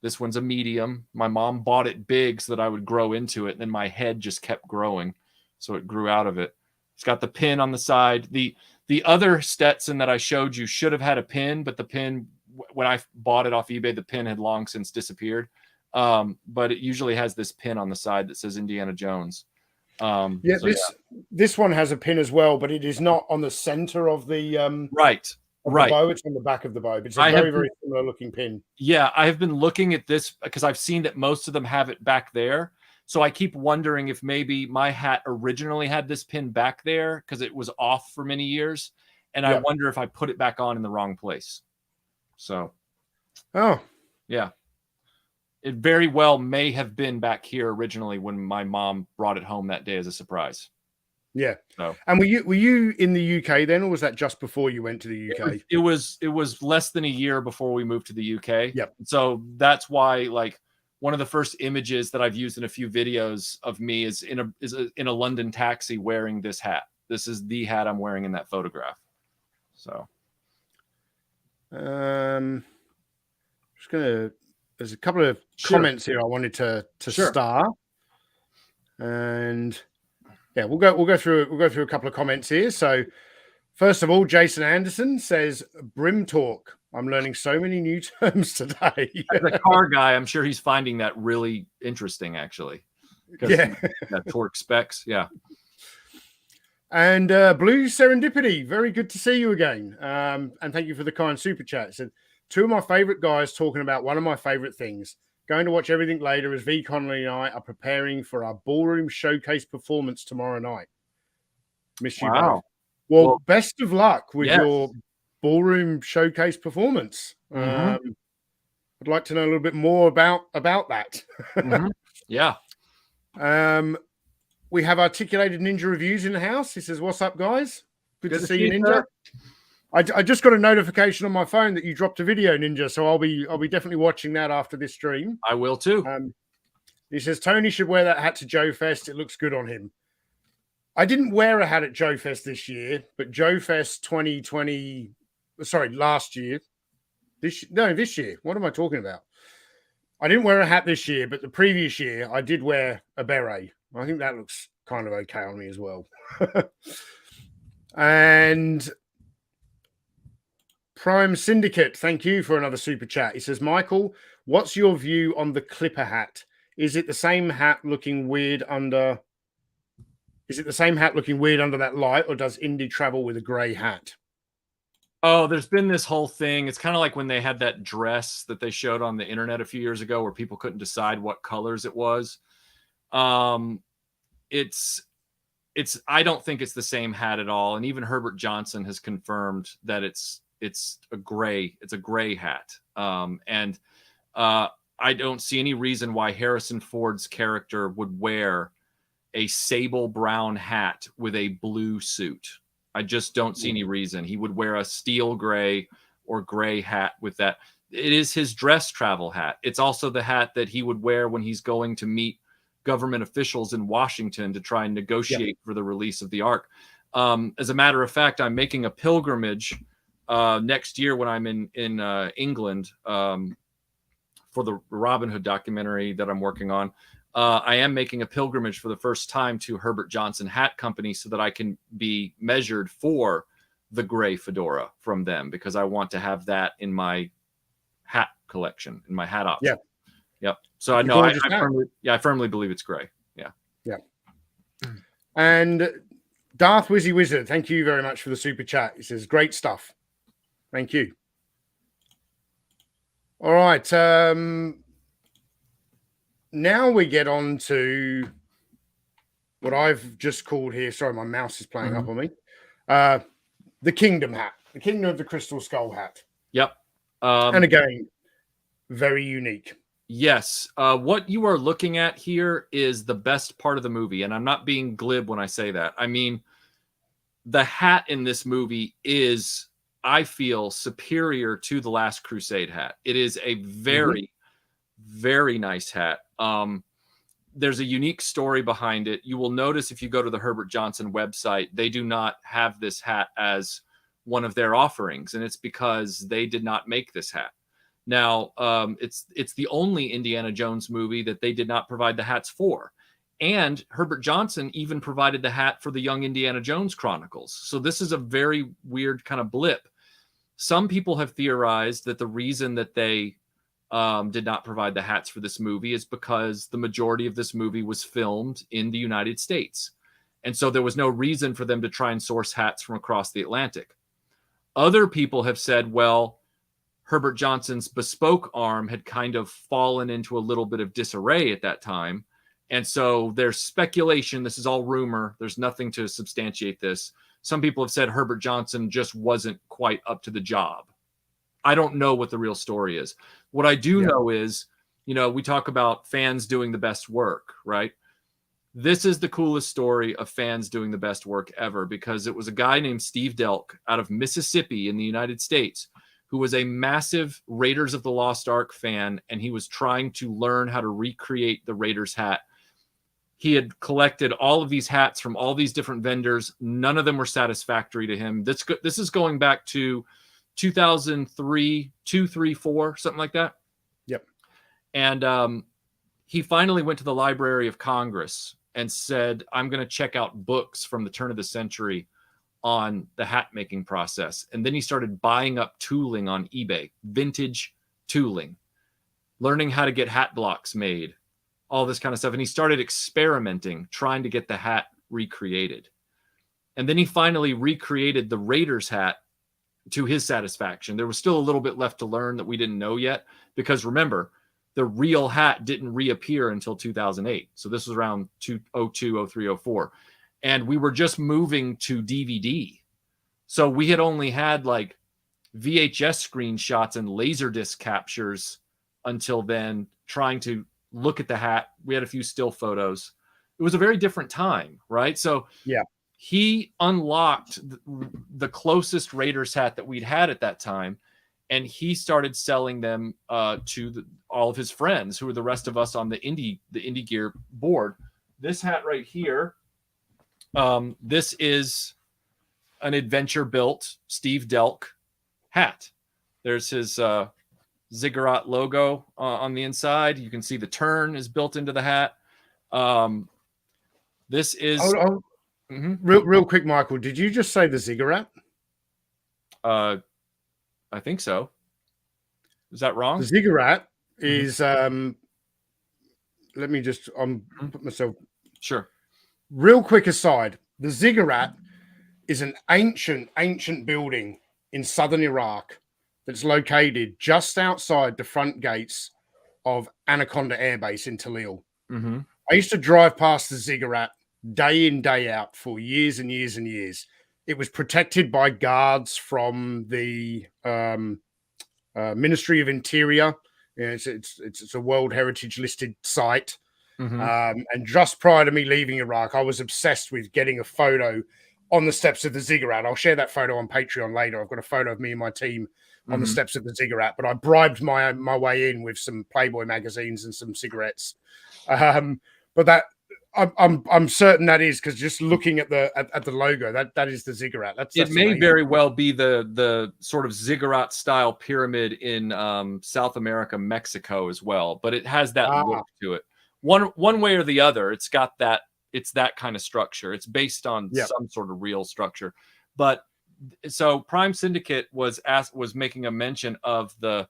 This one's a medium. My mom bought it big so that I would grow into it. And then my head just kept growing. So it grew out of it. It's got the pin on the side. The other Stetson that I showed you should have had a pin, but the pin, when I bought it off eBay, the pin had long since disappeared. But it usually has this pin on the side that says Indiana Jones. This one has a pin as well, but it is not on the center of the right. The bow. It's on the back of the bow. But it's a very similar looking pin. Yeah, I have been looking at this because I've seen that most of them have it back there. So I keep wondering if maybe my hat originally had this pin back there because it was off for many years. And I wonder if I put it back on in the wrong place. So, yeah. It very well may have been back here originally when my mom brought it home that day as a surprise. Yeah. So, and were you in the UK then, or was that just before you went to the UK? It was less than a year before we moved to the UK. Yep. So that's why, like, one of the first images that I've used in a few videos of me is in a London taxi wearing this hat. This is the hat I'm wearing in that photograph. So, there's a couple of comments here I wanted to start, and yeah, we'll go through a couple of comments here. So, first of all, Jason Anderson says, "Brim talk. I'm learning so many new terms today." As a car guy, I'm sure he's finding that really interesting, actually. Yeah, that torque specs, yeah. And Blue Serendipity, very good to see you again. And thank you for the kind super chat. Said, two of my favorite guys talking about one of my favorite things. Going to watch everything later as V. Connolly and I are preparing for our ballroom showcase performance tomorrow night. Miss you both. Well, best of luck with your ballroom showcase performance. I'd like to know a little bit more about that. Yeah. We have Articulated Ninja Reviews in the house. He says, "What's up, guys? Good to see you, Ninja." I just got a notification on my phone that you dropped a video, Ninja, so I'll be definitely watching that after this stream. I will too. He says Tony should wear that hat to Joe Fest. It looks good on him. I didn't wear a hat at Joe Fest this year, but Joe Fest 2020, last year. This year. What am I talking about? I didn't wear a hat this year, but the previous year I did wear a beret. I think that looks kind of okay on me as well. And Prime Syndicate, thank you for another super chat. He says, Michael, what's your view on the Clipper hat? Is it the same hat looking weird under that light, or does Indy travel with a grey hat? Oh, there's been this whole thing. It's kind of like when they had that dress that they showed on the internet a few years ago where people couldn't decide what colors it was. I don't think it's the same hat at all. And even Herbert Johnson has confirmed that it's a gray hat. I don't see any reason why Harrison Ford's character would wear a sable brown hat with a blue suit. I just don't see any reason. He would wear a steel gray or gray hat with that. It is his dress travel hat. It's also the hat that he would wear when he's going to meet government officials in Washington to try and negotiate for the release of the Ark. As a matter of fact, I'm making a pilgrimage next year when I'm in England for the Robin Hood documentary that I'm working on. I am making a pilgrimage for the first time to Herbert Johnson Hat Company so that I can be measured for the gray fedora from them, because I want to have that in my hat collection, in my hat option. Yep. So I know I firmly believe it's gray. Yeah. And Darth Wizzy Wizard, thank you very much for the super chat. He says, great stuff. Thank you. All right. Now we get on to what I've just called here. Sorry, my mouse is playing up on me. The Kingdom hat, the Kingdom of the Crystal Skull hat. Yep. And again, very unique. Yes. What you are looking at here is the best part of the movie. And I'm not being glib when I say that. I mean, the hat in this movie is, I feel, superior to the Last Crusade hat. It is a very, very nice hat. There's a unique story behind it. You will notice if you go to the Herbert Johnson website, they do not have this hat as one of their offerings. And it's because they did not make this hat. Now, it's the only Indiana Jones movie that they did not provide the hats for. And Herbert Johnson even provided the hat for the Young Indiana Jones Chronicles. So this is a very weird kind of blip. Some people have theorized that the reason that they did not provide the hats for this movie is because the majority of this movie was filmed in the United States. And so there was no reason for them to try and source hats from across the Atlantic. Other people have said, well, Herbert Johnson's bespoke arm had kind of fallen into a little bit of disarray at that time. And so there's speculation. This is all rumor. There's nothing to substantiate this. Some people have said Herbert Johnson just wasn't quite up to the job. I don't know what the real story is. What I do know is, you know, we talk about fans doing the best work, right? This is the coolest story of fans doing the best work ever, because it was a guy named Steve Delk out of Mississippi in the United States who was a massive Raiders of the Lost Ark fan, and he was trying to learn how to recreate the Raiders hat. He had collected all of these hats from all these different vendors. None of them were satisfactory to him. This is going back to 2003, 2, 3, 4, something like that. Yep. And he finally went to the Library of Congress and said, I'm going to check out books from the turn of the century on the hat making process. And then he started buying up tooling on eBay, vintage tooling, learning how to get hat blocks made, all this kind of stuff. And he started experimenting, trying to get the hat recreated. And then he finally recreated the Raiders hat to his satisfaction. There was still a little bit left to learn that we didn't know yet, because remember, the real hat didn't reappear until 2008. So this was around 2002, 03, 04. And we were just moving to DVD. So we had only had like VHS screenshots and Laserdisc captures until then, trying to look at the hat. We had a few still photos. It was a very different time, right? So yeah, he unlocked the closest Raiders hat that we'd had at that time, and he started selling them to all of his friends, who were the rest of us on the indie gear board. This hat right here, this is an adventure built Steve Delk hat. There's his Ziggurat logo on the inside. You can see the turn is built into the hat. This is real quick, Michael. Did you just say the Ziggurat? I think so. Is that wrong? The Ziggurat is let me just put myself. Sure. Real quick aside, the Ziggurat is an ancient building in southern Iraq that's located just outside the front gates of Anaconda Air Base in Talil. I used to drive past the Ziggurat day in, day out for years and years and years. It was protected by guards from the Ministry of Interior. It's a World Heritage listed site. And just prior to me leaving Iraq, I was obsessed with getting a photo on the steps of the Ziggurat. I'll share that photo on Patreon later. I've got a photo of me and my team on the steps of the Ziggurat, but I bribed my way in with some Playboy magazines and some cigarettes. But that I'm certain that is, because just looking at the logo, that is the Ziggurat. That's it may amazing. very well be the sort of Ziggurat style pyramid in South America, Mexico as well, but it has that look to it. One way or the other, it's got that. It's that kind of structure. It's based on some sort of real structure. But so Prime Syndicate was making a mention of the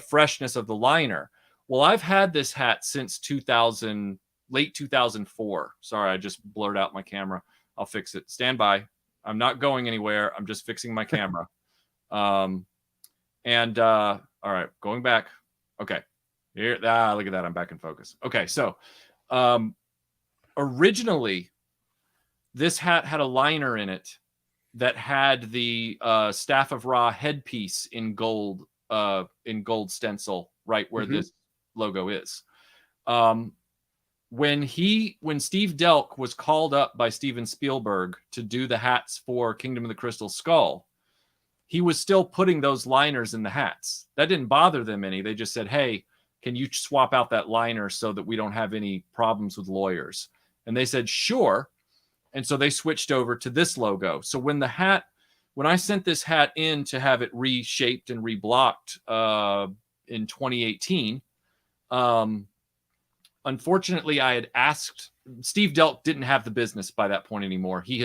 freshness of the liner. Well, I've had this hat since 2000, late 2004. Sorry, I just blurred out my camera. I'll fix it. Stand by. I'm not going anywhere. I'm just fixing my camera. And all right, going back. Okay. Here, look at that. I'm back in focus. Okay, so originally this hat had a liner in it that had the Staff of Ra headpiece in gold stencil right where this logo is. When Steve Delk was called up by Steven Spielberg to do the hats for Kingdom of the Crystal Skull, he was still putting those liners in the hats. That didn't bother them any. They just said, "Hey, can you swap out that liner so that we don't have any problems with lawyers?" And they said, "Sure." And so they switched over to this logo. So when I sent this hat in to have it reshaped and reblocked in 2018, unfortunately, I had asked. Steve Delk didn't have the business by that point anymore. He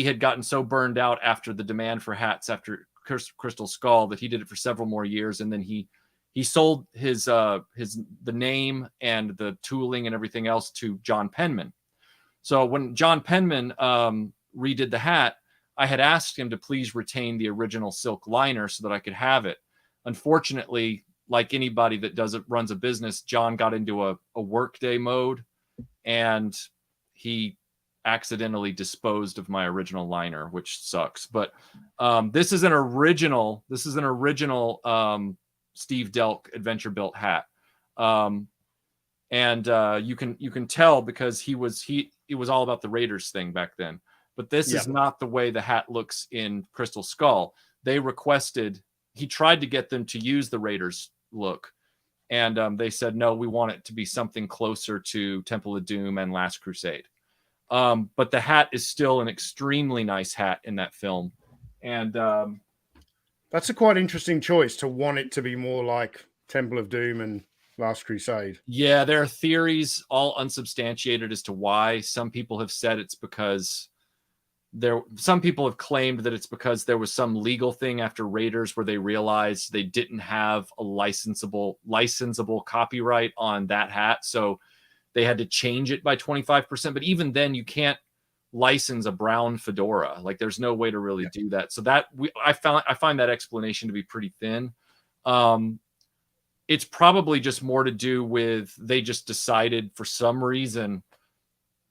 had gotten so burned out after the demand for hats after Crystal Skull that he did it for several more years, and then he sold the name and the tooling and everything else to John Penman. So when John Penman redid the hat, I had asked him to please retain the original silk liner so that I could have it. Unfortunately, like anybody that runs a business, John got into a workday mode, and he accidentally disposed of my original liner, which sucks. But this is an original Steve Delk Adventure Built hat. And you can tell because it was all about the Raiders thing back then. But this is not the way the hat looks in Crystal Skull. He tried to get them to use the Raiders look, and they said, no, we want it to be something closer to Temple of Doom and Last Crusade. But the hat is still an extremely nice hat in that film. And that's a quite interesting choice to want it to be more like Temple of Doom and Last Crusade. Yeah, there are theories, all unsubstantiated, as to why. Some people have said it's because some people have claimed that it's because there was some legal thing after Raiders where they realized they didn't have a licensable copyright on that hat, so they had to change it by 25%. But even then, you can't license a brown fedora. Like, there's no way to really do that. So I find that explanation to be pretty thin. It's probably just more to do with they just decided for some reason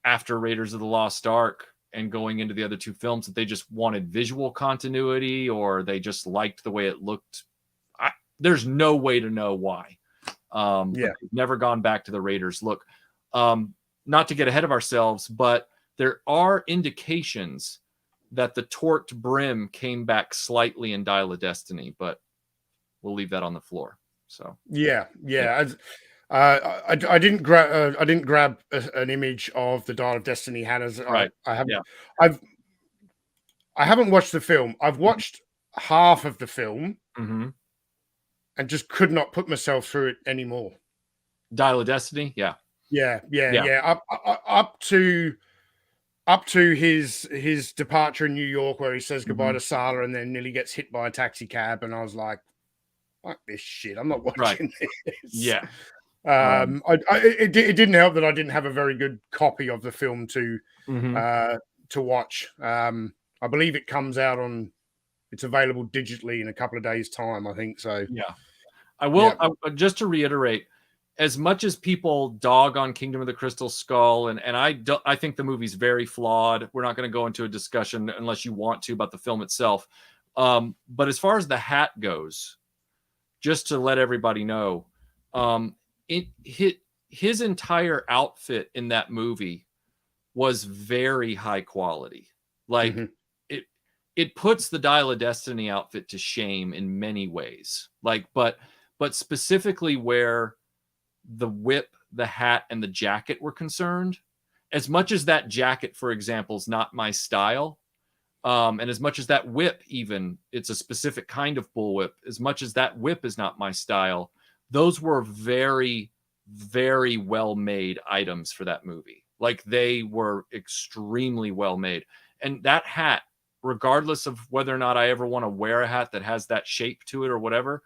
after Raiders of the Lost Ark and going into the other two films that they just wanted visual continuity, or they just liked the way it looked. There's no way to know why. But they've never gone back to the Raiders look. Not to get ahead of ourselves, but there are indications that the torqued brim came back slightly in Dial of Destiny, but we'll leave that on the floor. So I didn't grab an image of the Dial of Destiny hat as right. I haven't watched the film. I've watched half of the film and just could not put myself through it anymore. Dial of Destiny, yeah. Up to his departure in New York, where he says goodbye to Sala and then nearly gets hit by a taxi cab, and I was like, fuck this shit, I'm not watching this. Yeah. It didn't help that I didn't have a very good copy of the film to watch. I believe it comes out it's available digitally in a couple of days' time, I think so. Yeah. I will just to reiterate, as much as people dog on Kingdom of the Crystal Skull, and I think the movie's very flawed. We're not going to go into a discussion unless you want to about the film itself. But as far as the hat goes, just to let everybody know, his entire outfit in that movie was very high quality. Like it puts the Dial of Destiny outfit to shame in many ways. Like, but specifically where the whip, the hat, and the jacket were concerned, as much as that jacket, for example, is not my style, and as much as that whip, even, it's a specific kind of bullwhip, as much as that whip is not my style, those were very, very well-made items for that movie. Like, they were extremely well-made. And that hat, regardless of whether or not I ever want to wear a hat that has that shape to it or whatever,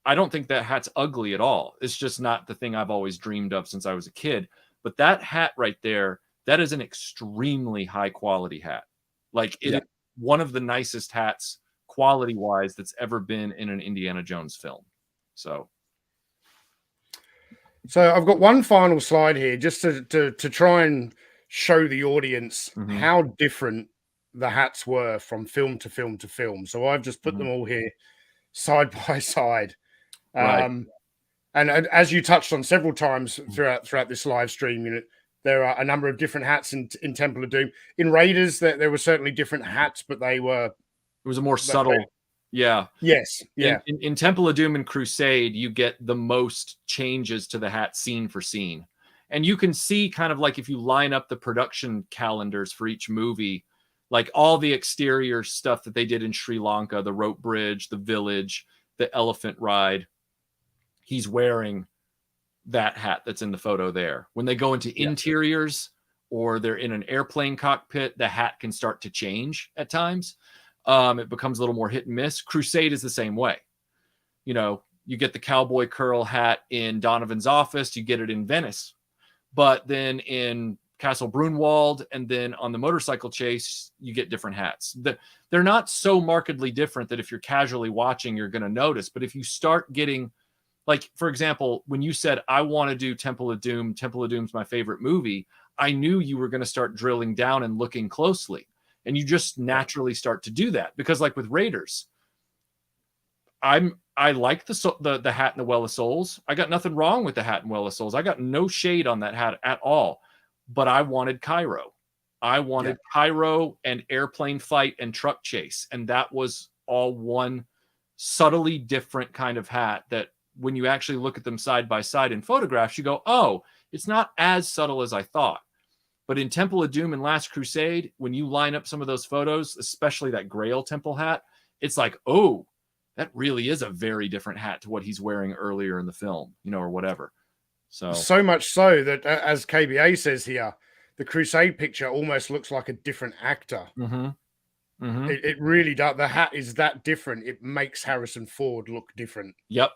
I don't think that hat's ugly at all. It's just not the thing I've always dreamed of since I was a kid. But that hat right there, that is an extremely high quality hat. Like, it is one of the nicest hats quality wise that's ever been in an Indiana Jones film. So I've got one final slide here just to try and show the audience how different the hats were from film to film to film. So I've just put them all here side by side. Right. And as you touched on several times throughout this live stream, you know, there are a number of different hats in Temple of Doom. In Raiders, there were certainly different hats, but it was a more subtle. Yeah. Yes. Yeah. In Temple of Doom and Crusade, you get the most changes to the hat scene for scene. And you can see kind of like if you line up the production calendars for each movie, like all the exterior stuff that they did in Sri Lanka, the rope bridge, the village, the elephant ride, he's wearing that hat that's in the photo there. When they go into interiors or they're in an airplane cockpit, the hat can start to change at times. It becomes a little more hit and miss. Crusade is the same way. You know, you get the cowboy curl hat in Donovan's office, you get it in Venice. But then in Castle Brunwald and then on the motorcycle chase, you get different hats. They're not so markedly different that if you're casually watching, you're going to notice. But if you start getting, like, for example, when you said, I want to do Temple of Doom's my favorite movie, I knew you were going to start drilling down and looking closely. And you just naturally start to do that. Because like with Raiders, I like the hat in the Well of Souls. I got nothing wrong with the hat in Well of Souls. I got no shade on that hat at all. But I wanted Cairo. I wanted Cairo and airplane fight and truck chase. And that was all one subtly different kind of hat that when you actually look at them side by side in photographs, you go, oh, it's not as subtle as I thought. But in Temple of Doom and Last Crusade, when you line up some of those photos, especially that Grail Temple hat, it's like, oh, that really is a very different hat to what he's wearing earlier in the film, you know, or whatever. So much so that, as KBA says here, the Crusade picture almost looks like a different actor. It really does. The hat is that different. It makes Harrison Ford look different. Yep.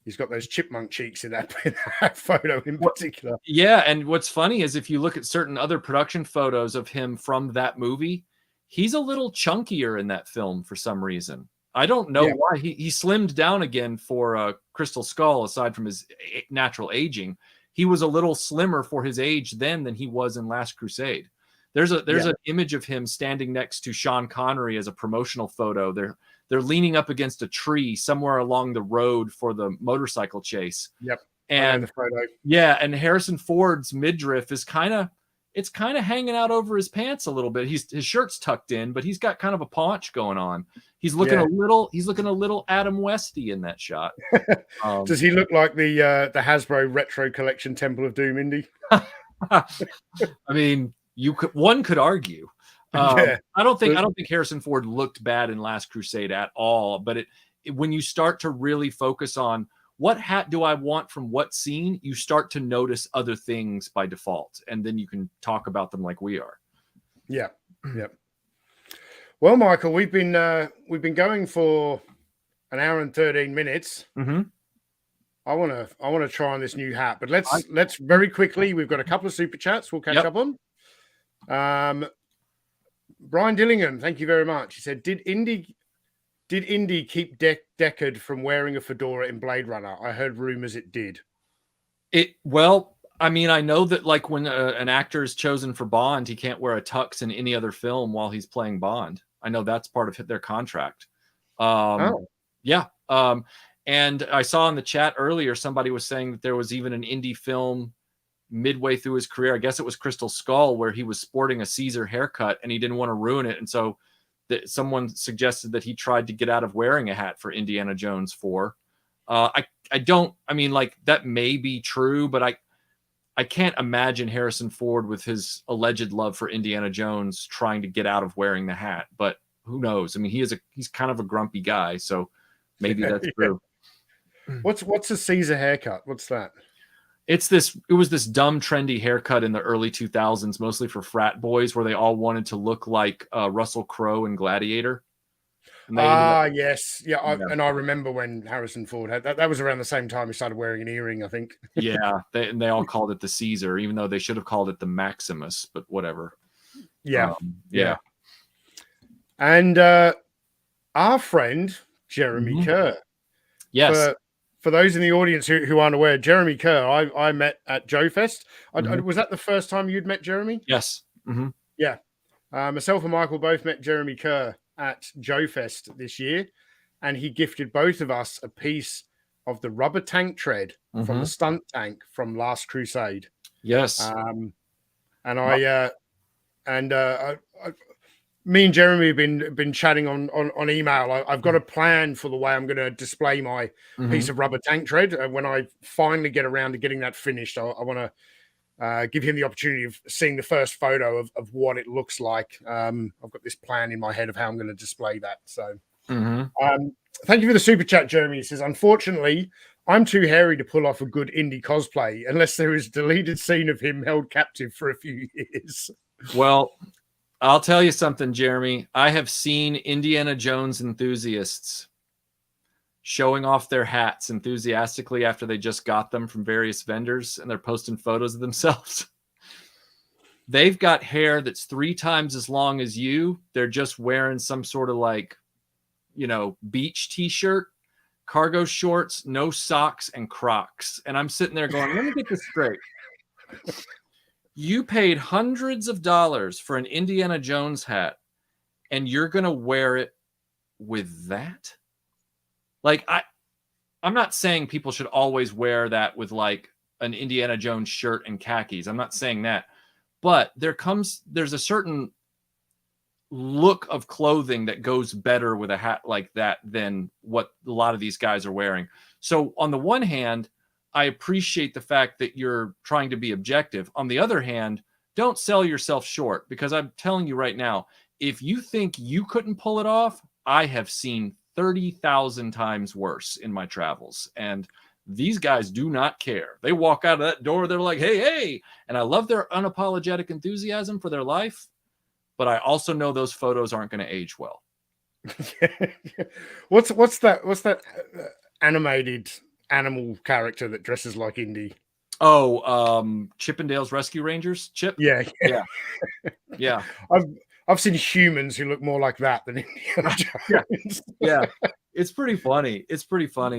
He's got those chipmunk cheeks in that photo in particular. Yeah, and what's funny is if you look at certain other production photos of him from that movie, he's a little chunkier in that film for some reason. I don't know why. He slimmed down again for Crystal Skull, aside from his natural aging. He was a little slimmer for his age then than he was in Last Crusade. There's an image of him standing next to Sean Connery as a promotional photo. They're leaning up against a tree somewhere along the road for the motorcycle chase. Yep. And the photo. Yeah, and Harrison Ford's midriff is kind of hanging out over his pants a little bit. His shirt's tucked in, but he's got kind of a paunch going on. He's looking a little Adam Westy in that shot. Does he look like the Hasbro Retro Collection Temple of Doom Indy? I mean, one could argue. I don't think Harrison Ford looked bad in Last Crusade at all. But when you start to really focus on what hat do I want from what scene, you start to notice other things by default, and then you can talk about them like we are. Yeah. Well, Michael, we've been going for an hour and 13 minutes. I want to try on this new hat, but let's very quickly. We've got a couple of super chats. We'll catch up on. Brian Dillingham, thank you very much. He said, "Did Indy keep Deckard from wearing a fedora in Blade Runner? I heard rumors it did." Well, I mean, I know that like when an actor is chosen for Bond, he can't wear a tux in any other film while he's playing Bond. I know that's part of their contract. Yeah. And I saw in the chat earlier, somebody was saying that there was even an indie film midway through his career. I guess it was Crystal Skull, where he was sporting a Caesar haircut and he didn't want to ruin it. And so someone suggested that he tried to get out of wearing a hat for Indiana Jones 4. I mean, like, that may be true, but I can't imagine Harrison Ford with his alleged love for Indiana Jones trying to get out of wearing the hat, but who knows? I mean, he's kind of a grumpy guy, so maybe that's true. What's a Caesar haircut? What's that? It was this dumb, trendy haircut in the early 2000s, mostly for frat boys, where they all wanted to look like Russell Crowe in Gladiator. Yes. Yeah, I remember when Harrison Ford had that. That was around the same time he started wearing an earring, I think. Yeah, they all called it the Caesar, even though they should have called it the Maximus, but whatever. Yeah. And our friend Jeremy Kerr. Yes. For those in the audience who aren't aware, Jeremy Kerr, I met at Joe Fest. Mhm. Was that the first time you'd met Jeremy? Yes. Yeah. Myself and Michael both met Jeremy Kerr at Joe Fest this year, and he gifted both of us a piece of the rubber tank tread from the stunt tank from Last Crusade. Yes. And me and Jeremy have been chatting on email. I've got a plan for the way I'm going to display my piece of rubber tank tread. And when I finally get around to getting that finished, I want to give him the opportunity of seeing the first photo of what it looks like. I've got this plan in my head of how I'm going to display that. So thank you for the super chat, Jeremy. He says, unfortunately, I'm too hairy to pull off a good indie cosplay unless there is a deleted scene of him held captive for a few years. Well, I'll tell you something, Jeremy. I have seen Indiana Jones enthusiasts showing off their hats enthusiastically after they just got them from various vendors, and they're posting photos of themselves. They've got hair that's 3 times as long as you. They're just wearing some sort of like, beach t-shirt, cargo shorts, no socks, and Crocs. And I'm sitting there going, let me get this straight. You paid hundreds of dollars for an Indiana Jones hat, and you're going to wear it with that? Like, I'm not saying people should always wear that with like an Indiana Jones shirt and khakis. I'm not saying that. But there's a certain look of clothing that goes better with a hat like that than what a lot of these guys are wearing. So on the one hand, I appreciate the fact that you're trying to be objective. On the other hand, don't sell yourself short, because I'm telling you right now, if you think you couldn't pull it off, I have seen 30,000 times worse in my travels. And these guys do not care. They walk out of that door, they're like, hey, hey. And I love their unapologetic enthusiasm for their life, but I also know those photos aren't going to age well. What's that animated animal character that dresses like Indy? Oh, Chippendale's Rescue Rangers. Chip. Yeah. I've seen humans who look more like that than Indiana Jones. Yeah. It's pretty funny.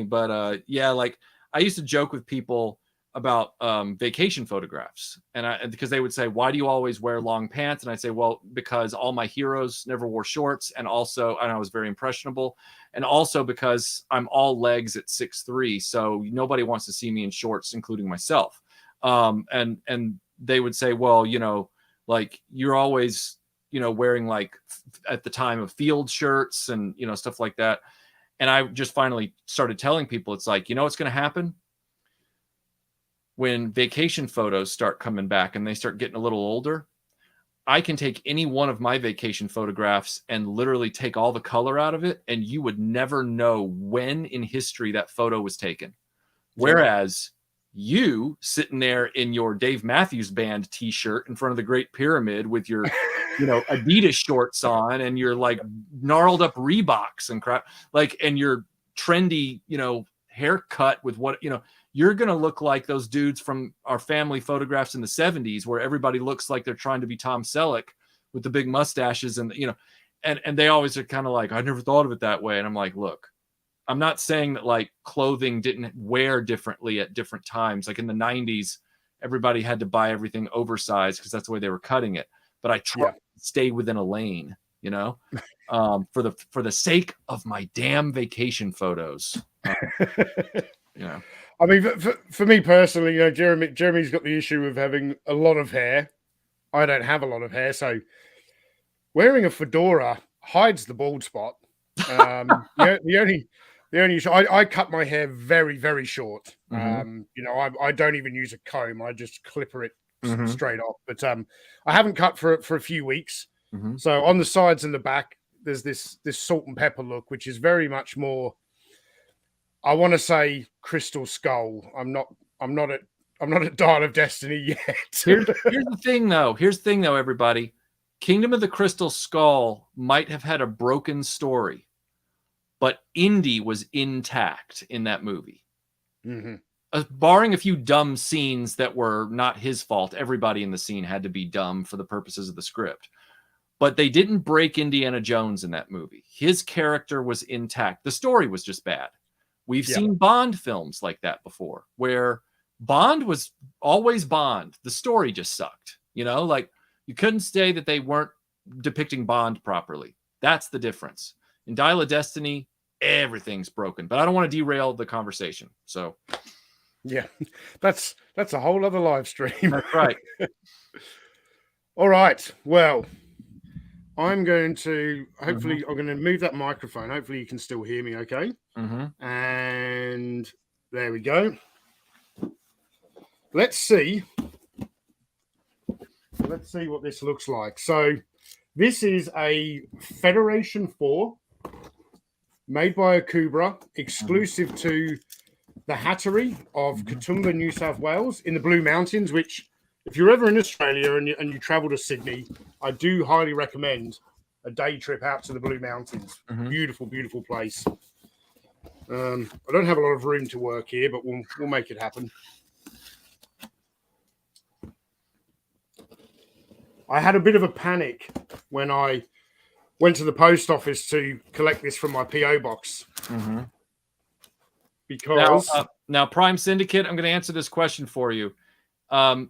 But like I used to joke with people about vacation photographs, and because they would say, why do you always wear long pants? And I'd say, well, because all my heroes never wore shorts, and I was very impressionable, and also because I'm all legs at 6'3", so nobody wants to see me in shorts, including myself. And they would say, well, like you're always wearing like at the time of field shirts and stuff like that. And I just finally started telling people, it's like, what's going to happen when vacation photos start coming back and they start getting a little older? I can take any one of my vacation photographs and literally take all the color out of it, and you would never know when in history that photo was taken. Whereas you sitting there in your Dave Matthews Band t-shirt in front of the Great Pyramid with your Adidas shorts on and your like gnarled up Reeboks and crap, like, and your trendy haircut with what you're going to look like those dudes from our family photographs in the 70s where everybody looks like they're trying to be Tom Selleck with the big mustaches and and they always are kind of like, I never thought of it that way. And I'm like, look, I'm not saying that like clothing didn't wear differently at different times. Like in the 90s, everybody had to buy everything oversized because that's the way they were cutting it. But I try to stay within a lane, for the sake of my damn vacation photos. I mean, for me personally, Jeremy's got the issue of having a lot of hair. I don't have a lot of hair, so wearing a fedora hides the bald spot. The only issue, I cut my hair very, very short. I don't even use a comb. I just clipper it straight off. But I haven't cut for a few weeks. So on the sides and the back, there's this salt and pepper look, which is very much more, I want to say, Crystal Skull. I'm not at Dial of Destiny yet. Here's the thing though, everybody. Kingdom of the Crystal Skull might have had a broken story, but Indy was intact in that movie. Barring a few dumb scenes that were not his fault, everybody in the scene had to be dumb for the purposes of the script. but they didn't break Indiana Jones in that movie. His character was intact. The story was just bad. We've seen Bond films like that before, where Bond was always Bond. The story just sucked. You know, like you couldn't say that they weren't depicting Bond properly. That's the difference. In Dial of Destiny, everything's broken. But I don't want to derail the conversation. So, yeah, that's a whole other live stream. That's right. All right. Well, I'm going to hopefully I'm going to move that microphone. Hopefully you can still hear me okay. And there we go. Let's see what this looks like. So this is a Federation 4 made by Akubra, exclusive to the Hattery of Katoomba, New South Wales, in the Blue Mountains, which, if you're ever in Australia and you travel to Sydney, I do highly recommend a day trip out to the Blue Mountains. Beautiful, beautiful place. I don't have a lot of room to work here, but we'll make it happen. I had a bit of a panic when I went to the post office to collect this from my PO box. Because now Prime Syndicate, I'm going to answer this question for you.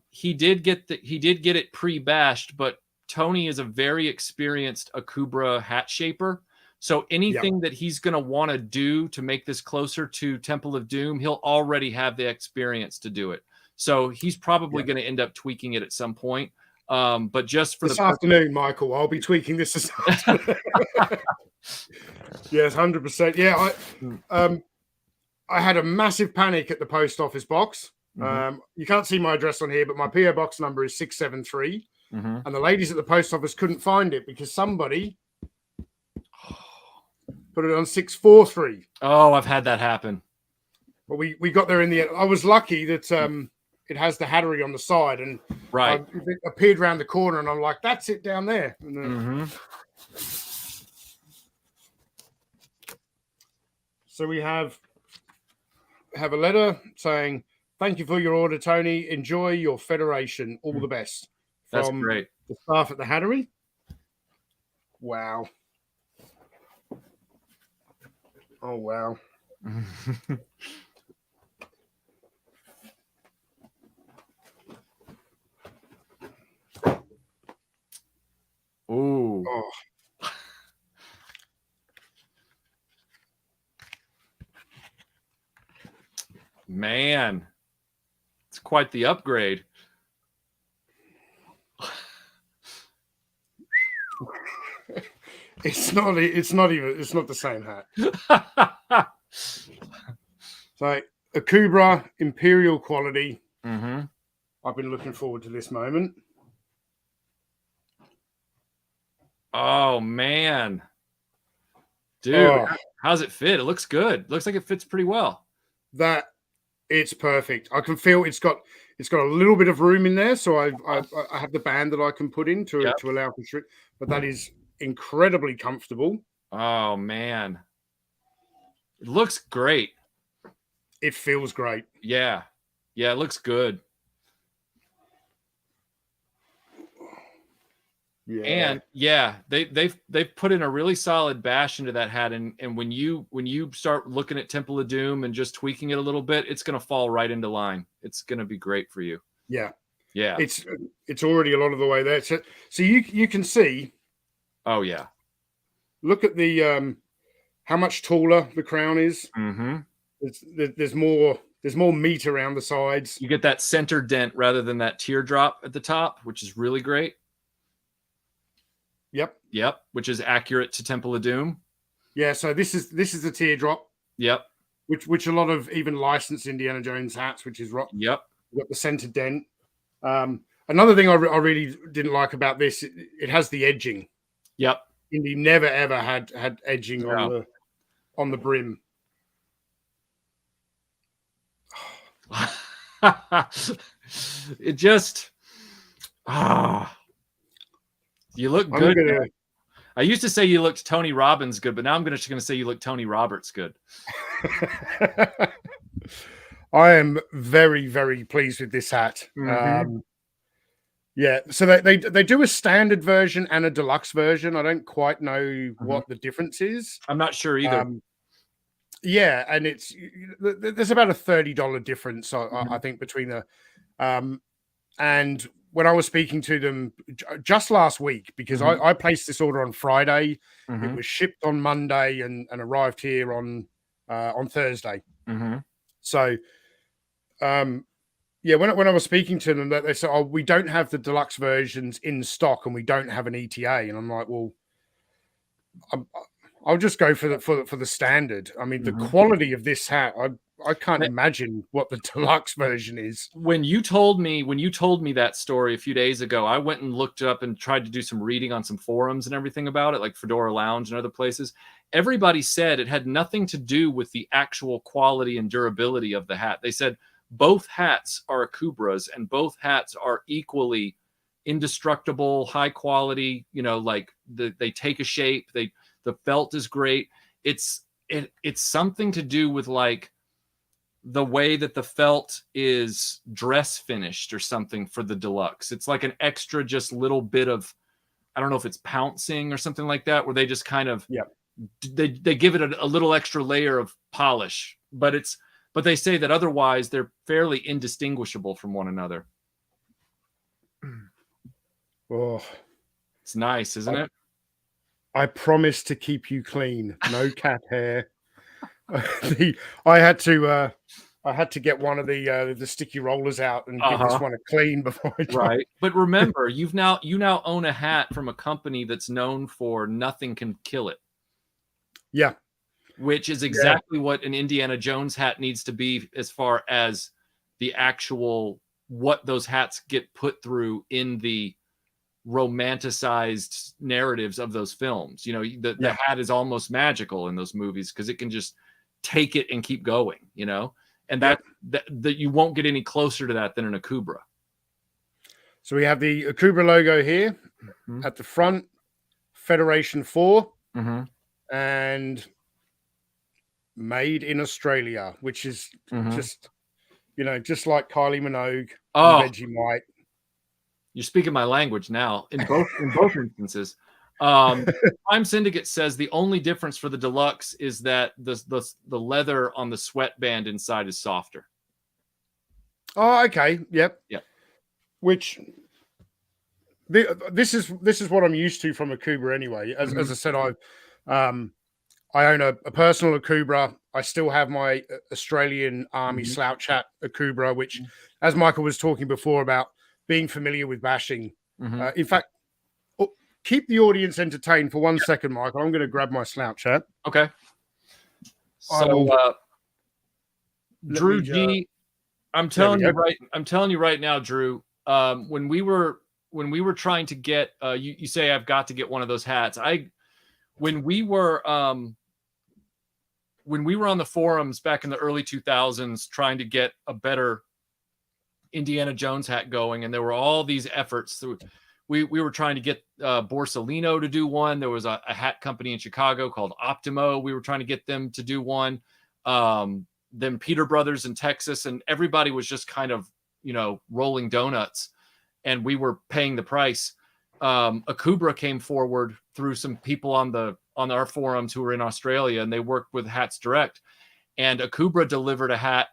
He did get it pre-bashed, but Tony is a very experienced Akubra hat shaper. So anything that he's going to want to do to make this closer to Temple of Doom, he'll already have the experience to do it. So he's probably going to end up tweaking it at some point. But just for this afternoon, Michael, I'll be tweaking this afternoon. Yes, 100%. Yeah, I had a massive panic at the post office box. You can't see my address on here, but my PO box number is 673. And the ladies at the post office couldn't find it because somebody put it on 643. Oh, I've had that happen. But we got there in the end. I was lucky that it has the Hattery on the side, and it appeared around the corner, and I'm like, that's it down there. And so we have a letter saying, "Thank you for your order, Tony. Enjoy your Federation. All the best." That's From great. The staff at the Hattery. Wow. Oh, wow. Ooh. Oh. Man, it's quite the upgrade. It's not the same hat. So Akubra Imperial quality. I've been looking forward to this moment. Oh man, dude, how's it fit? It looks good. Looks like it fits pretty well. That it's perfect. I can feel it's got a little bit of room in there, so I have the band that I can put in to allow for strip, but that is incredibly comfortable. Oh man, it looks great. It feels great. Yeah, it looks good. And they've put in a really solid bash into that hat, and when you start looking at Temple of Doom and just tweaking it a little bit, it's going to fall right into line. It's going to be great for you. Yeah. It's already a lot of the way there. So you can see. Oh yeah. Look at the how much taller the crown is. There's more meat around the sides. You get that center dent rather than that teardrop at the top, which is really great. Yep, which is accurate to Temple of Doom. Yeah, so this is the teardrop. Yep. Which a lot of even licensed Indiana Jones hats, which is rock. Yep. You've got the center dent. Another thing I really didn't like about this, it has the edging. Yep. Indy never ever had edging on the brim. It just you look good. I used to say you looked Tony Robbins good, but now I'm just going to say you look Tony Roberts good. I am very, very pleased with this hat. Yeah, so they do a standard version and a deluxe version. I don't quite know what the difference is. I'm not sure either. Yeah, and there's about a $30 difference, I think, between the and when I was speaking to them just last week, because I placed this order on Friday, it was shipped on Monday and arrived here on Thursday. So, yeah, when I was speaking to them, they said, "Oh, we don't have the deluxe versions in stock, and we don't have an ETA." And I'm like, "Well, I'll just go for the standard." I mean, the quality of this hat, I can't imagine what the deluxe version is. When you told me that story a few days ago, I went and looked up and tried to do some reading on some forums and everything about it, like Fedora Lounge and other places. Everybody said it had nothing to do with the actual quality and durability of the hat. They said both hats are Akubras and both hats are equally indestructible, high quality, like they take a shape, the felt is great. It's something to do with like the way that the felt is dress finished or something for the deluxe. It's like an extra just little bit of, I don't know if it's pouncing or something like that, where they just kind of they give it a little extra layer of polish, but they say that otherwise they're fairly indistinguishable from one another. Oh, it's nice, isn't it? I promise to keep you clean. No cat hair. I had to get one of the sticky rollers out and give this one a clean before I tried. Right. But remember, you now own a hat from a company that's known for nothing can kill it. Yeah. Which is exactly what an Indiana Jones hat needs to be, as far as the actual what those hats get put through in the romanticized narratives of those films. The hat is almost magical in those movies because it can just take it and keep going, and that you won't get any closer to that than an Akubra. So we have the Akubra logo here at the front, Federation 4, and made in Australia, which is just like Kylie Minogue and Vegemite. You're speaking my language now in both instances. Prime Syndicate says the only difference for the deluxe is that the leather on the sweatband inside is softer. Oh, okay. Yep. Which this is what I'm used to from Akubra anyway. As I said, I own a personal Akubra. I still have my Australian Army slouch hat Akubra, which, as Michael was talking before about being familiar with bashing. In fact, keep the audience entertained for 1 second, Michael. I'm going to grab my slouch hat. Okay. So, Drew G, I'm telling you right now, Drew. When we were trying to get, you say I've got to get one of those hats. When we were on the forums back in the early 2000s trying to get a better Indiana Jones hat going, and there were all these efforts through. We were trying to get Borsalino to do one. There was a hat company in Chicago called Optimo. We were trying to get them to do one. Then Peter Brothers in Texas, and everybody was just kind of rolling donuts, and we were paying the price. Akubra came forward through some people on our forums who were in Australia, and they worked with Hats Direct, and Akubra delivered a hat,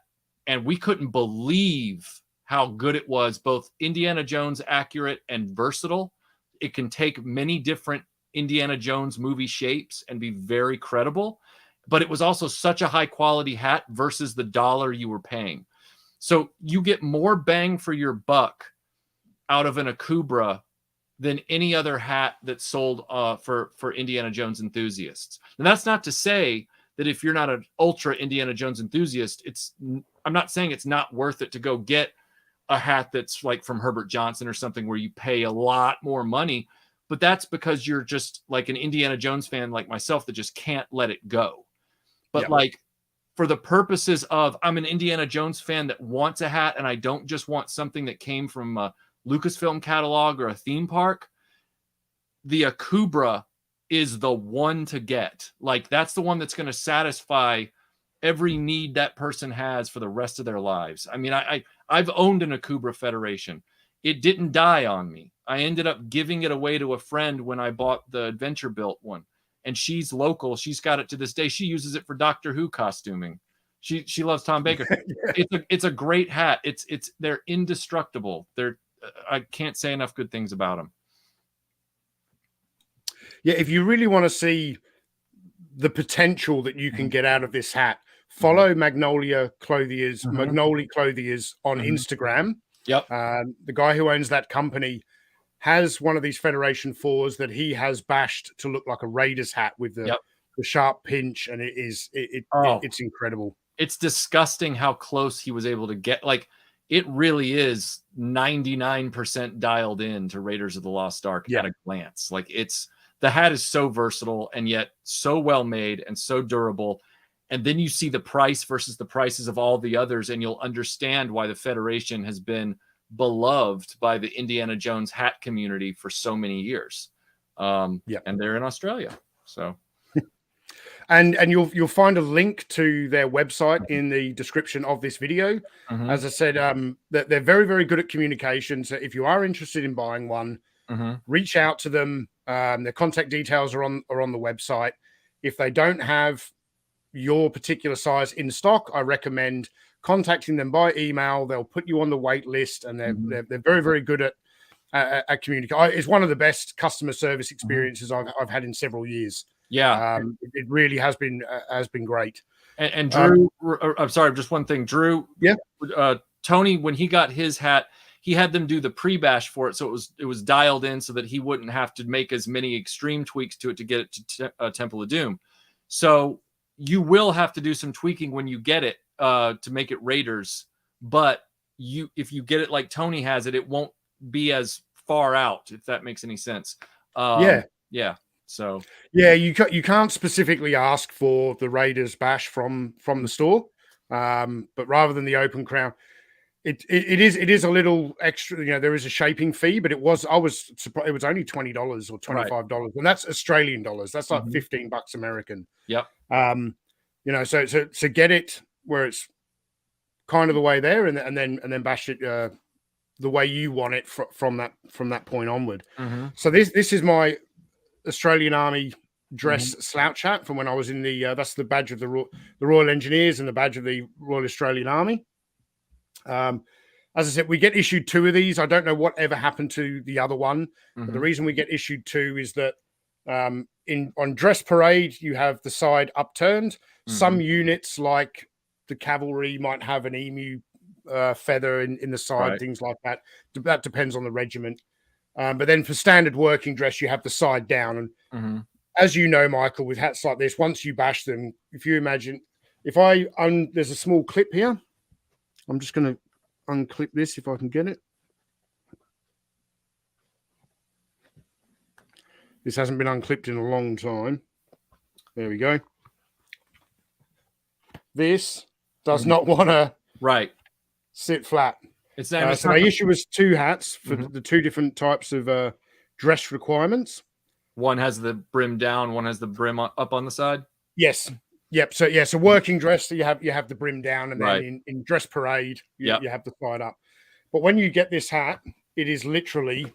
and we couldn't believe how good it was, both Indiana Jones accurate and versatile. It can take many different Indiana Jones movie shapes and be very credible, but it was also such a high quality hat versus the dollar you were paying. So you get more bang for your buck out of an Akubra than any other hat that's sold for Indiana Jones enthusiasts. And that's not to say that if you're not an ultra Indiana Jones enthusiast, I'm not saying it's not worth it to go get a hat that's like from Herbert Johnson or something where you pay a lot more money, but that's because you're just like an Indiana Jones fan like myself that just can't let it go. But like for the purposes of, I'm an Indiana Jones fan that wants a hat and I don't just want something that came from a Lucasfilm catalog or a theme park, the Akubra is the one to get. Like that's the one that's going to satisfy every need that person has for the rest of their lives. I mean, I've owned an Akubra Federation. It didn't die on me. I ended up giving it away to a friend when I bought the Adventure Built one. And she's local. She's got it to this day. She uses it for Doctor Who costuming. She loves Tom Baker. It's a great hat. They're indestructible. I can't say enough good things about them. Yeah, if you really want to see the potential that you can get out of this hat, follow Magnolia Clothiers on Instagram. Yep. The guy who owns that company has one of these Federation 4s that he has bashed to look like a Raiders hat with the sharp pinch, and it's incredible. It's disgusting how close he was able to get. Like, it really is 99% dialed in to Raiders of the Lost Ark at a glance. Like, the hat is so versatile and yet so well made and so durable. And then you see the price versus the prices of all the others, and you'll understand why the Federation has been beloved by the Indiana Jones hat community for so many years. And they're in Australia. So, and you'll find a link to their website in the description of this video. As I said, they're very, very good at communication. So if you are interested in buying one, reach out to them. Their contact details are on the website. If they don't have your particular size in stock, I recommend contacting them by email. They'll put you on the wait list, and they're very, very good at communicating. It's one of the best customer service experiences I've had in several years. Yeah, it really has been great. And Drew, I'm sorry, just one thing, Drew. Yeah, Tony, when he got his hat, he had them do the pre-bash for it, so it was dialed in so that he wouldn't have to make as many extreme tweaks to it to get it to Temple of Doom. So you will have to do some tweaking when you get it to make it Raiders, but if you get it like Tony has it, it won't be as far out, if that makes any sense. So you can't specifically ask for the Raiders bash from the store, but rather than the open crown, it is a little extra. You know, there is a shaping fee, but I was surprised it was only $20 or $25, and that's Australian dollars. That's like $15 American. Yep. You know, so get it where it's kind of the way there, and then bash it the way you want it from that point onward. So this is my Australian Army dress slouch hat from when I was in the that's the badge of the Royal Engineers and the badge of the Royal Australian Army. As I said, we get issued 2 of these. I don't know whatever happened to the other one, but the reason we get issued 2 is that on dress parade you have the side upturned. Some units, like the cavalry, might have an emu feather in the side, things like that. That depends on the regiment. But then for standard working dress, you have the side down. And as you know, Michael, with hats like this, once you bash them, if you imagine, there's a small clip here. I'm just going to unclip this if I can get it. This hasn't been unclipped in a long time. There we go. This does not want to sit flat. So they issue us 2 hats for the 2 different types of dress requirements. One has the brim down, one has the brim up on the side. Yes. Yep. So working dress, so you have the brim down, and then in dress parade, you have the side up. But when you get this hat, it is literally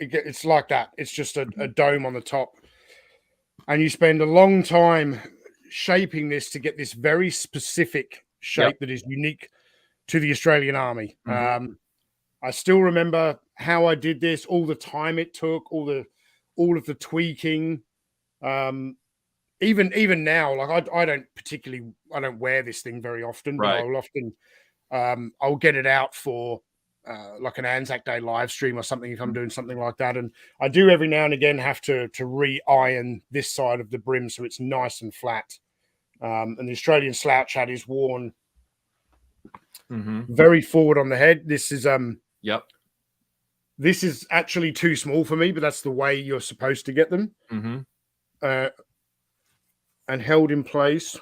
it's like that. It's just a dome on the top, and you spend a long time shaping this to get this very specific shape that is unique to the Australian Army. I still remember how I did this, all the time it took, all of the tweaking. Even now, like I don't wear this thing very often, but I'll often I'll get it out for like an Anzac Day live stream or something if I'm doing something like that. And I do every now and again have to re-iron this side of the brim so it's nice and flat. And the Australian slouch hat is worn very forward on the head. This is this is actually too small for me, but that's the way you're supposed to get them. And held in place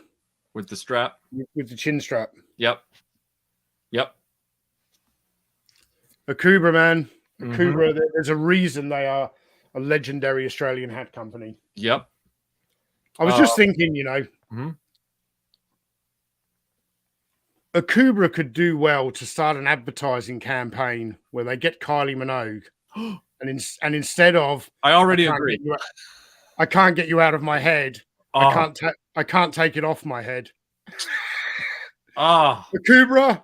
with the strap, with the chin strap. Yep. Akubra, man. Akubra, there's a reason they are a legendary Australian hat company. Yep. I was just thinking, you know, Akubra could do well to start an advertising campaign where they get Kylie Minogue, and instead of I already agree. I can't get you out of my head. Oh, I can't take it off my head. Akubra,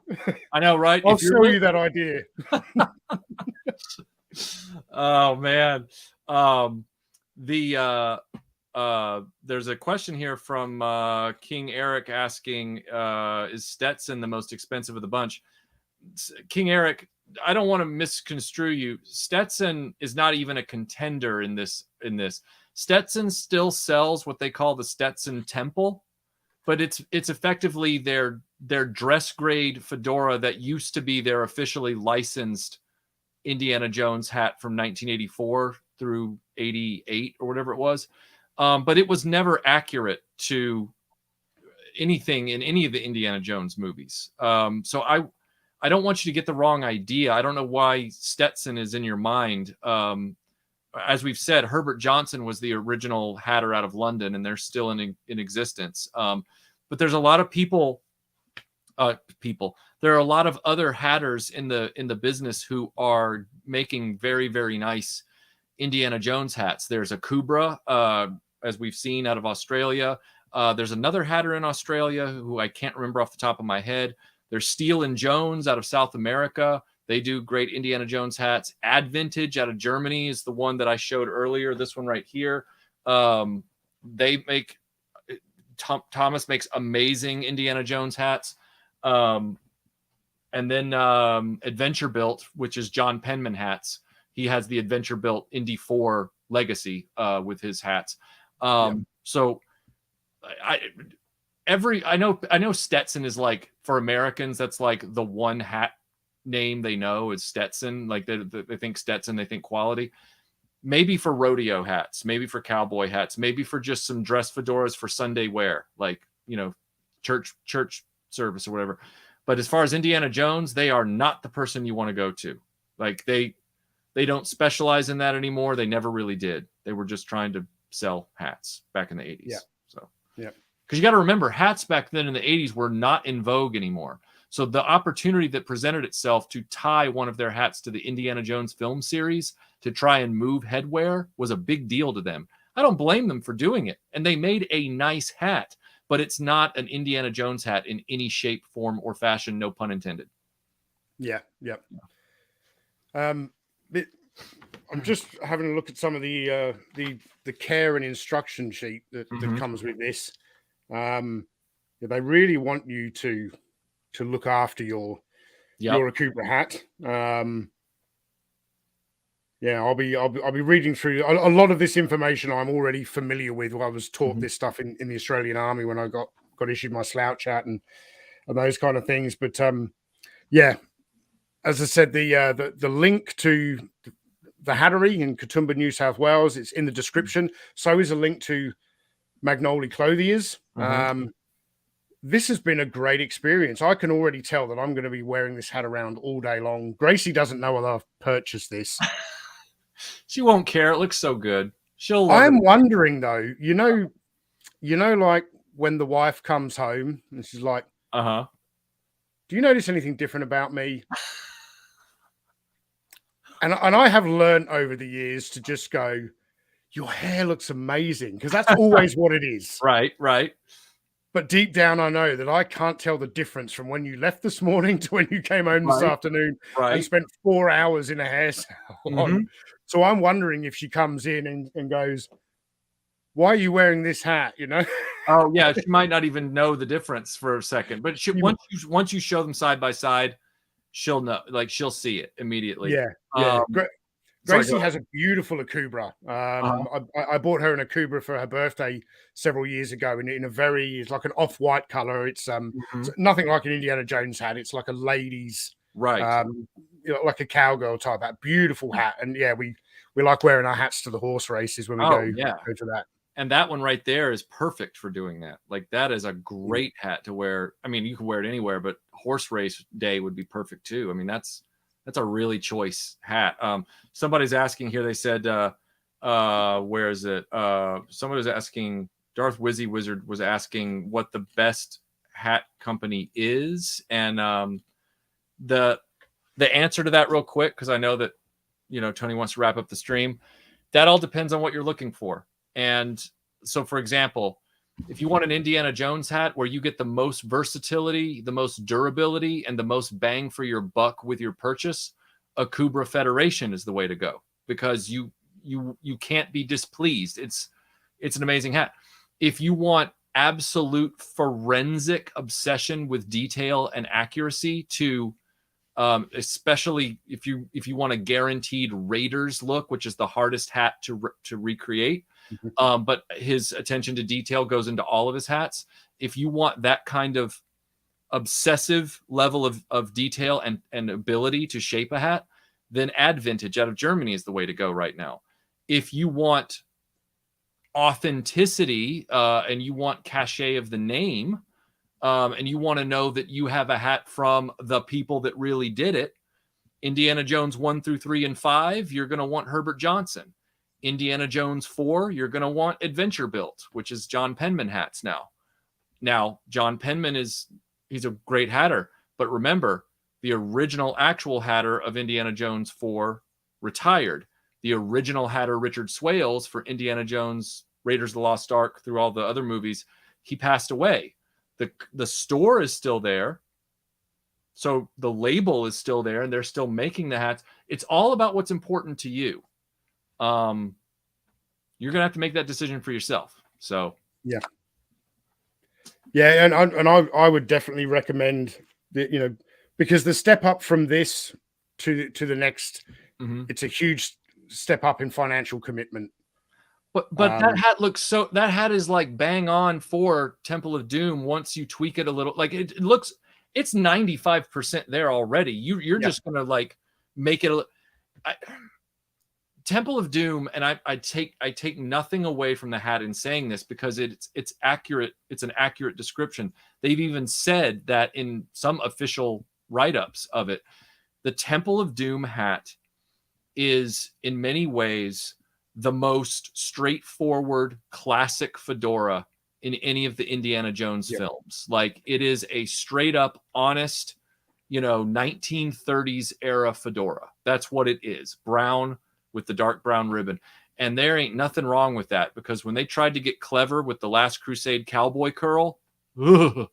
I know, right? I'll sell you that idea. Oh man. There's a question here from King Eric asking, is Stetson the most expensive of the bunch? King Eric, I don't want to misconstrue you. Stetson is not even a contender in this. Stetson still sells what they call the Stetson Temple, but it's effectively their dress grade fedora that used to be their officially licensed Indiana Jones hat from 1984 through 88 or whatever it was. But it was never accurate to anything in any of the Indiana Jones movies. So I don't want you to get the wrong idea. I don't know why Stetson is in your mind. As we've said, Herbert Johnson was the original hatter out of London, and they're still in existence. But there's a lot of people. There are a lot of other hatters in the business who are making very, very nice Indiana Jones hats. There's Akubra, as we've seen out of Australia. There's another hatter in Australia who I can't remember off the top of my head. There's Steele and Jones out of South America. They do great Indiana Jones hats. Advintage out of Germany is the one that I showed earlier. This one right here. They make Thomas makes amazing Indiana Jones hats. And then Adventure Built, which is John Penman hats. He has the Adventure Built Indy 4 legacy with his hats. So I know Stetson is like, for Americans, that's like the one hat name they know is Stetson. Like they think Stetson, they think quality. Maybe for rodeo hats, maybe for cowboy hats, maybe for just some dress fedoras for Sunday wear, like, church service or whatever. But as far as Indiana Jones, they are not the person you want to go to. Like they don't specialize in that anymore. They never really did. They were just trying to sell hats back in the 80s. Yeah. So yeah. Because you got to remember, hats back then in the 80s were not in vogue anymore. So the opportunity that presented itself to tie one of their hats to the Indiana Jones film series to try and move headwear was a big deal to them. I don't blame them for doing it. And they made a nice hat, but it's not an Indiana Jones hat in any shape, form, or fashion, no pun intended. Yeah. I'm just having a look at some of the care and instruction sheet that comes with this. They really want you to look after your Akubra hat. I'll be reading through a lot of this information. I'm already familiar with. I was taught this stuff in the Australian Army when I got issued my slouch hat and those kind of things. But as I said, the link to the Hattery in Katoomba, New South Wales, it's in the description. So is a link to Magnoli Clothiers. This has been a great experience. I can already tell that I'm going to be wearing this hat around all day long. Gracie doesn't know I've purchased this. She won't care. It looks so good. She'll love I'm it. wondering though, like when the wife comes home and she's like, do you notice anything different about me? And I have learned over the years to just go, your hair looks amazing, because that's always what it is. Right. But deep down, I know that I can't tell the difference from when you left this morning to when you came home this afternoon and spent 4 hours in a hair salon. So I'm wondering if she comes in and goes, why are you wearing this hat? Oh yeah, she might not even know the difference for a second, but once you show them side by side, she'll know. Like she'll see it immediately. Yeah. Gracie has a beautiful Akubra. I bought her an Akubra for her birthday several years ago, in it's like an off-white color. It's nothing like an Indiana Jones hat. It's like a lady's, like a cowgirl type hat. Beautiful hat, and we like wearing our hats to the horse races when we go to that. And that one right there is perfect for doing that. Like that is a great hat to wear. I mean, you can wear it anywhere, but horse race day would be perfect too. I mean, that's a really choice hat. Somebody's asking here. They said, where is it? Somebody was asking. Darth Wizzy Wizard was asking what the best hat company is? And the answer to that real quick, because I know that, you know, Tony wants to wrap up the stream. That all depends on what you're looking for. And so, for example, if you want an Indiana Jones hat where you get the most versatility, the most durability, and the most bang for your buck with your purchase, Akubra Federation is the way to go, because you can't be displeased. It's an amazing hat. If you want absolute forensic obsession with detail and accuracy to especially if you want a guaranteed Raiders look, which is the hardest hat to recreate. But his attention to detail goes into all of his hats. If you want that kind of obsessive level of detail and ability to shape a hat, then Ad Vintage out of Germany is the way to go right now. If you want authenticity and you want cachet of the name, and you want to know that you have a hat from the people that really did it, Indiana Jones 1 through 3 and 5, you're going to want Herbert Johnson. Indiana Jones 4, you're going to want Adventure Built, which is John Penman hats now. Now, John Penman he's a great hatter, but remember, the original actual hatter of Indiana Jones 4 retired. The original hatter, Richard Swales, for Indiana Jones, Raiders of the Lost Ark, through all the other movies, he passed away. The store is still there. So the label is still there and they're still making the hats. It's all about what's important to you. You're going to have to make that decision for yourself. So, yeah. Yeah. And I would definitely recommend that, you know, because the step up from this to the next, it's a huge step up in financial commitment. But that hat looks so, that hat is like bang on for Temple of Doom once you tweak it a little. Like it looks, it's 95% there already. You're just going to like make it Temple of Doom, and I take nothing away from the hat in saying this, because it's accurate. It's an accurate description. They've even said that in some official write-ups of it. The Temple of Doom hat is in many ways the most straightforward classic fedora in any of the Indiana Jones films. Like, it is a straight up honest, 1930s era fedora. That's what it is. Brown with the dark brown ribbon. And there ain't nothing wrong with that, because when they tried to get clever with the Last Crusade cowboy curl, I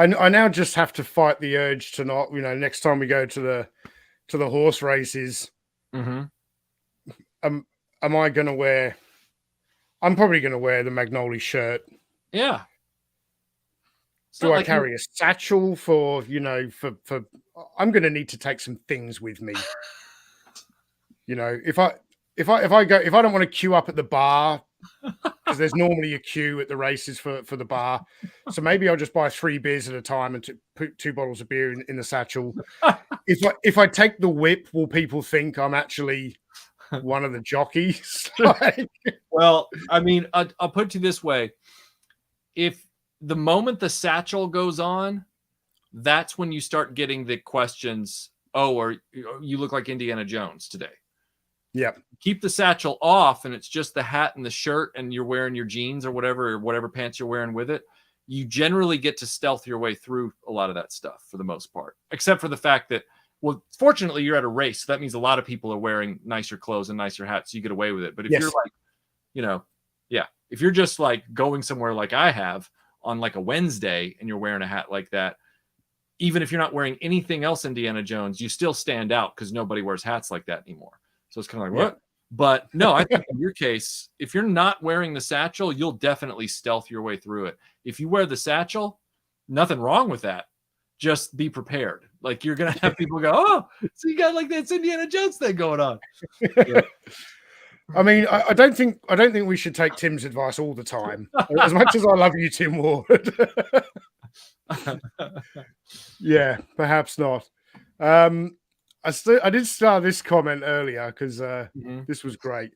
now just have to fight the urge to not, next time we go to the horse races, am I going to wear? I'm probably going to wear the Magnoli shirt. Yeah. Do I carry a satchel for I'm going to need to take some things with me. If I don't want to queue up at the bar, because there's normally a queue at the races for the bar. So maybe I'll just buy 3 beers at a time and put 2 bottles of beer in the satchel. If I take the whip, will people think I'm actually one of the jockeys? Well, I mean, I'll put it to you this way. If the moment the satchel goes on, that's when you start getting the questions, or you look like Indiana Jones today. Yeah. Keep the satchel off and it's just the hat and the shirt and you're wearing your jeans or whatever pants you're wearing with it. You generally get to stealth your way through a lot of that stuff for the most part, except for the fact that, well, fortunately you're at a race. So that means a lot of people are wearing nicer clothes and nicer hats. So you get away with it. But if you're like, if you're just like going somewhere like I have on like a Wednesday and you're wearing a hat like that, even if you're not wearing anything else Indiana Jones, you still stand out because nobody wears hats like that anymore. So it's kind of like, what? But no, I think in your case, if you're not wearing the satchel, you'll definitely stealth your way through it. If you wear the satchel, nothing wrong with that. Just be prepared. Like, you're going to have people go, oh, so you got like this Indiana Jones thing going on. Yeah. I mean, I don't think we should take Tim's advice all the time. As much as I love you, Tim Ward. Yeah, perhaps not. I did start this comment earlier because this was great.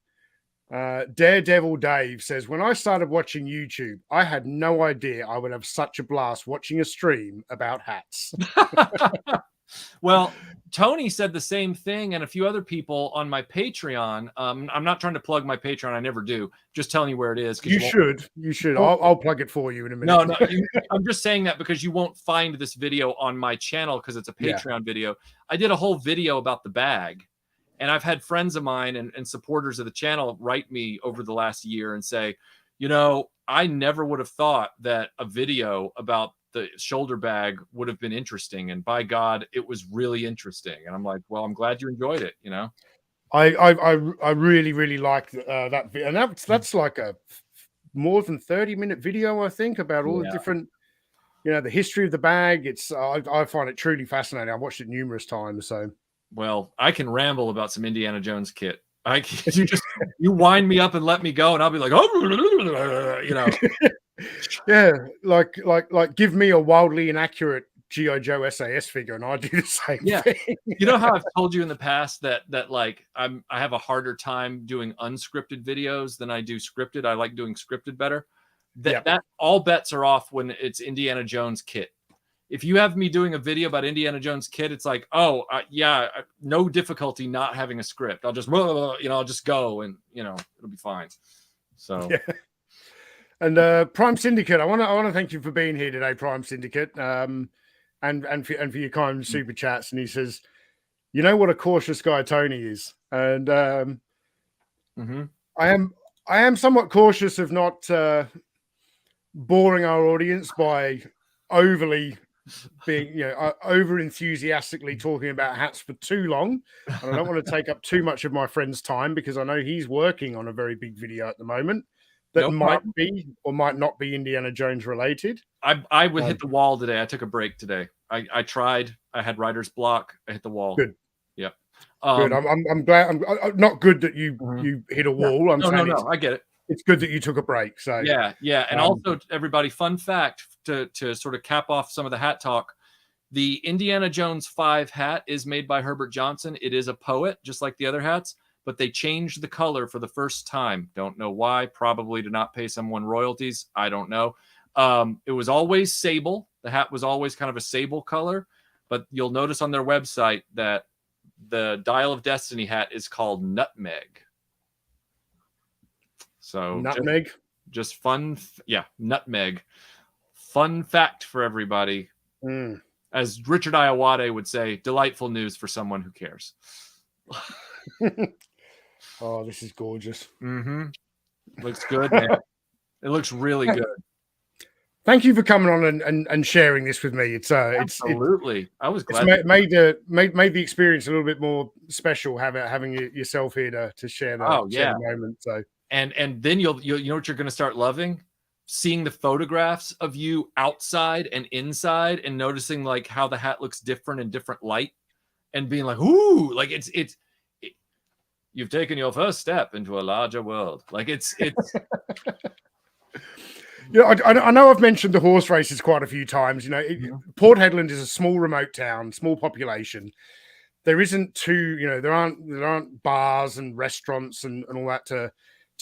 Daredevil Dave says, when I started watching YouTube, I had no idea I would have such a blast watching a stream about hats. Well, Tony said the same thing, and a few other people on my Patreon. I'm not trying to plug my Patreon. I never do. Just telling you where it is. You should. I'll plug it for you in a minute. No, I'm just saying that because you won't find this video on my channel because it's a Patreon video. I did a whole video about the bag, and I've had friends of mine and supporters of the channel write me over the last year and say, I never would have thought that a video about the shoulder bag would have been interesting, and by God, it was really interesting. And I'm like, well, I'm glad you enjoyed it. I really liked that video, and that's like a more than 30-minute video, I think, about all the different, the history of the bag. It's I find it truly fascinating. I've watched it numerous times. So, well, I can ramble about some Indiana Jones kit. You wind me up and let me go, and I'll be like, yeah, like give me a wildly inaccurate G.I. Joe SAS figure, and I do the same thing. You know how I've told you in the past that like I have a harder time doing unscripted videos than I do scripted. I like doing scripted better. That all bets are off when it's Indiana Jones kit. If you have me doing a video about Indiana Jones kit, it's like, no difficulty not having a script. I'll just I'll just go, and it'll be fine. So. Yeah. And Prime Syndicate, I want to thank you for being here today, Prime Syndicate, and for your kind super chats. And he says, you know what a cautious guy Tony is, and I am somewhat cautious of not boring our audience by overly being over enthusiastically talking about hats for too long, and I don't want to take up too much of my friend's time because I know he's working on a very big video at the moment that might be or might not be Indiana Jones related. I would hit the wall today. I took a break today. I tried. I had writer's block. I hit the wall. Good. Yep. Good. I'm glad. I'm not good that you hit a wall. No. I get it. It's good that you took a break. So yeah. And also, everybody, fun fact to sort of cap off some of the hat talk. The Indiana Jones 5 hat is made by Herbert Johnson. It is a poet, just like the other hats, but they changed the color for the first time. Don't know why. Probably to not pay someone royalties. I don't know. It was always sable. The hat was always kind of a sable color, but you'll notice on their website that the Dial of Destiny hat is called Nutmeg. So Nutmeg, just fun. Nutmeg. Fun fact for everybody. As Richard Iowade would say, delightful news for someone who cares. Oh, this is gorgeous. Looks good, man. It looks really good. Thank you for coming on and sharing this with me. Absolutely. I was glad. It's made the experience a little bit more special having yourself here to share that share the moment. So and then you'll know what you're going to start loving? Seeing the photographs of you outside and inside, and noticing like how the hat looks different in different light, and being like, ooh, like it's you've taken your first step into a larger world. Like it's. I know I've mentioned the horse races quite a few times. Port Hedland is a small, remote town, small population. There isn't there aren't bars and restaurants and all that to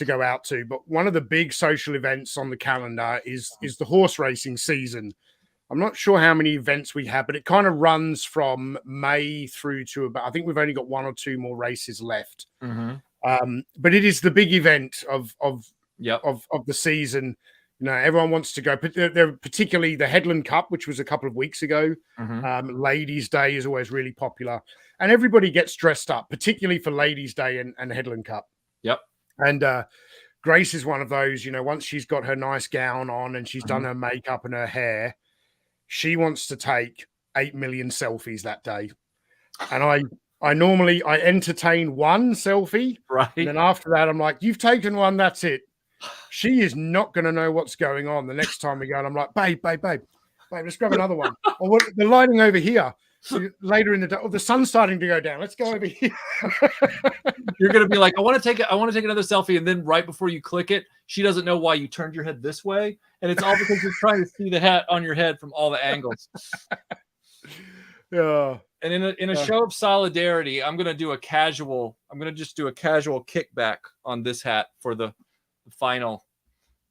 go out to. But one of the big social events on the calendar is the horse racing season. I'm not sure how many events we have, but it kind of runs from May through to about, I think we've only got one or two more races left. But it is the big event of the season. Everyone wants to go, but they're particularly the Headland Cup, which was a couple of weeks ago. Ladies' Day is always really popular, and everybody gets dressed up, particularly for Ladies' Day and Headland Cup. Yep. And Grace is one of those. Once she's got her nice gown on and she's done her makeup and her hair, she wants to take 8 million selfies that day. And I normally entertain one selfie, right? And then after that, I'm like, "You've taken one, that's it." She is not going to know what's going on the next time we go. And I'm like, babe, let's grab another one. Or what, the lighting over here later in the day. Oh, the sun's starting to go down. Let's go over here. You're going to be like, I want to take another selfie. And then right before you click it, she doesn't know why you turned your head this way. And it's all because you're trying to see the hat on your head from all the angles. Yeah. And in a show of solidarity, I'm going to just do a casual kickback on this hat for the final,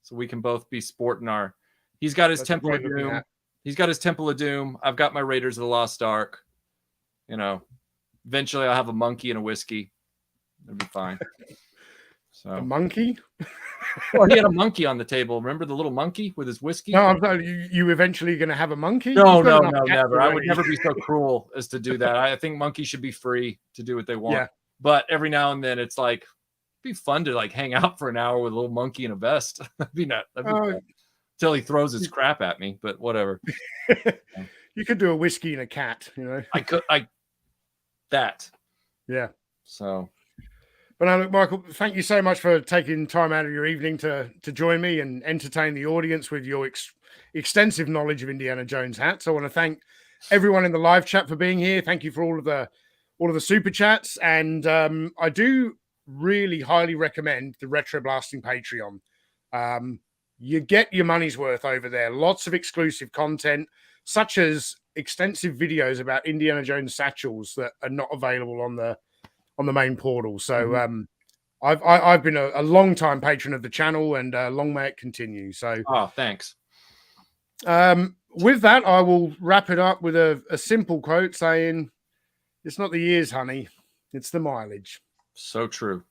so we can both be sporting our. He's got his Temple of Doom. He's got his Temple of Doom. I've got my Raiders of the Lost Ark. eventually I'll have a monkey and a whiskey. It'll be fine. So A monkey? Well, he had a monkey on the table. Remember the little monkey with his whiskey? No, I'm sorry, you eventually going to have a monkey? No, You've got no, enough no, cats never. I would already. never be so cruel as to do that. I think monkeys should be free to do what they want. Yeah. But every now and then it's like, it'd be fun to like hang out for an hour with a little monkey in a vest. That'd be fun. Till he throws his crap at me, but whatever. You could do a whiskey and a cat, you know. Yeah. So, but no, look, Michael, thank you so much for taking time out of your evening to join me and entertain the audience with your extensive knowledge of Indiana Jones hats. I want to thank everyone in the live chat for being here. Thank you for all of the super chats, and I do really highly recommend the Retro Blasting Patreon. You get your money's worth over there. Lots of exclusive content, such as extensive videos about Indiana Jones satchels that are not available on the main portal. So I've been a long time patron of the channel, and long may it continue. So thanks. With that, I will wrap it up with a simple quote saying, "It's not the years, honey, it's the mileage." So true.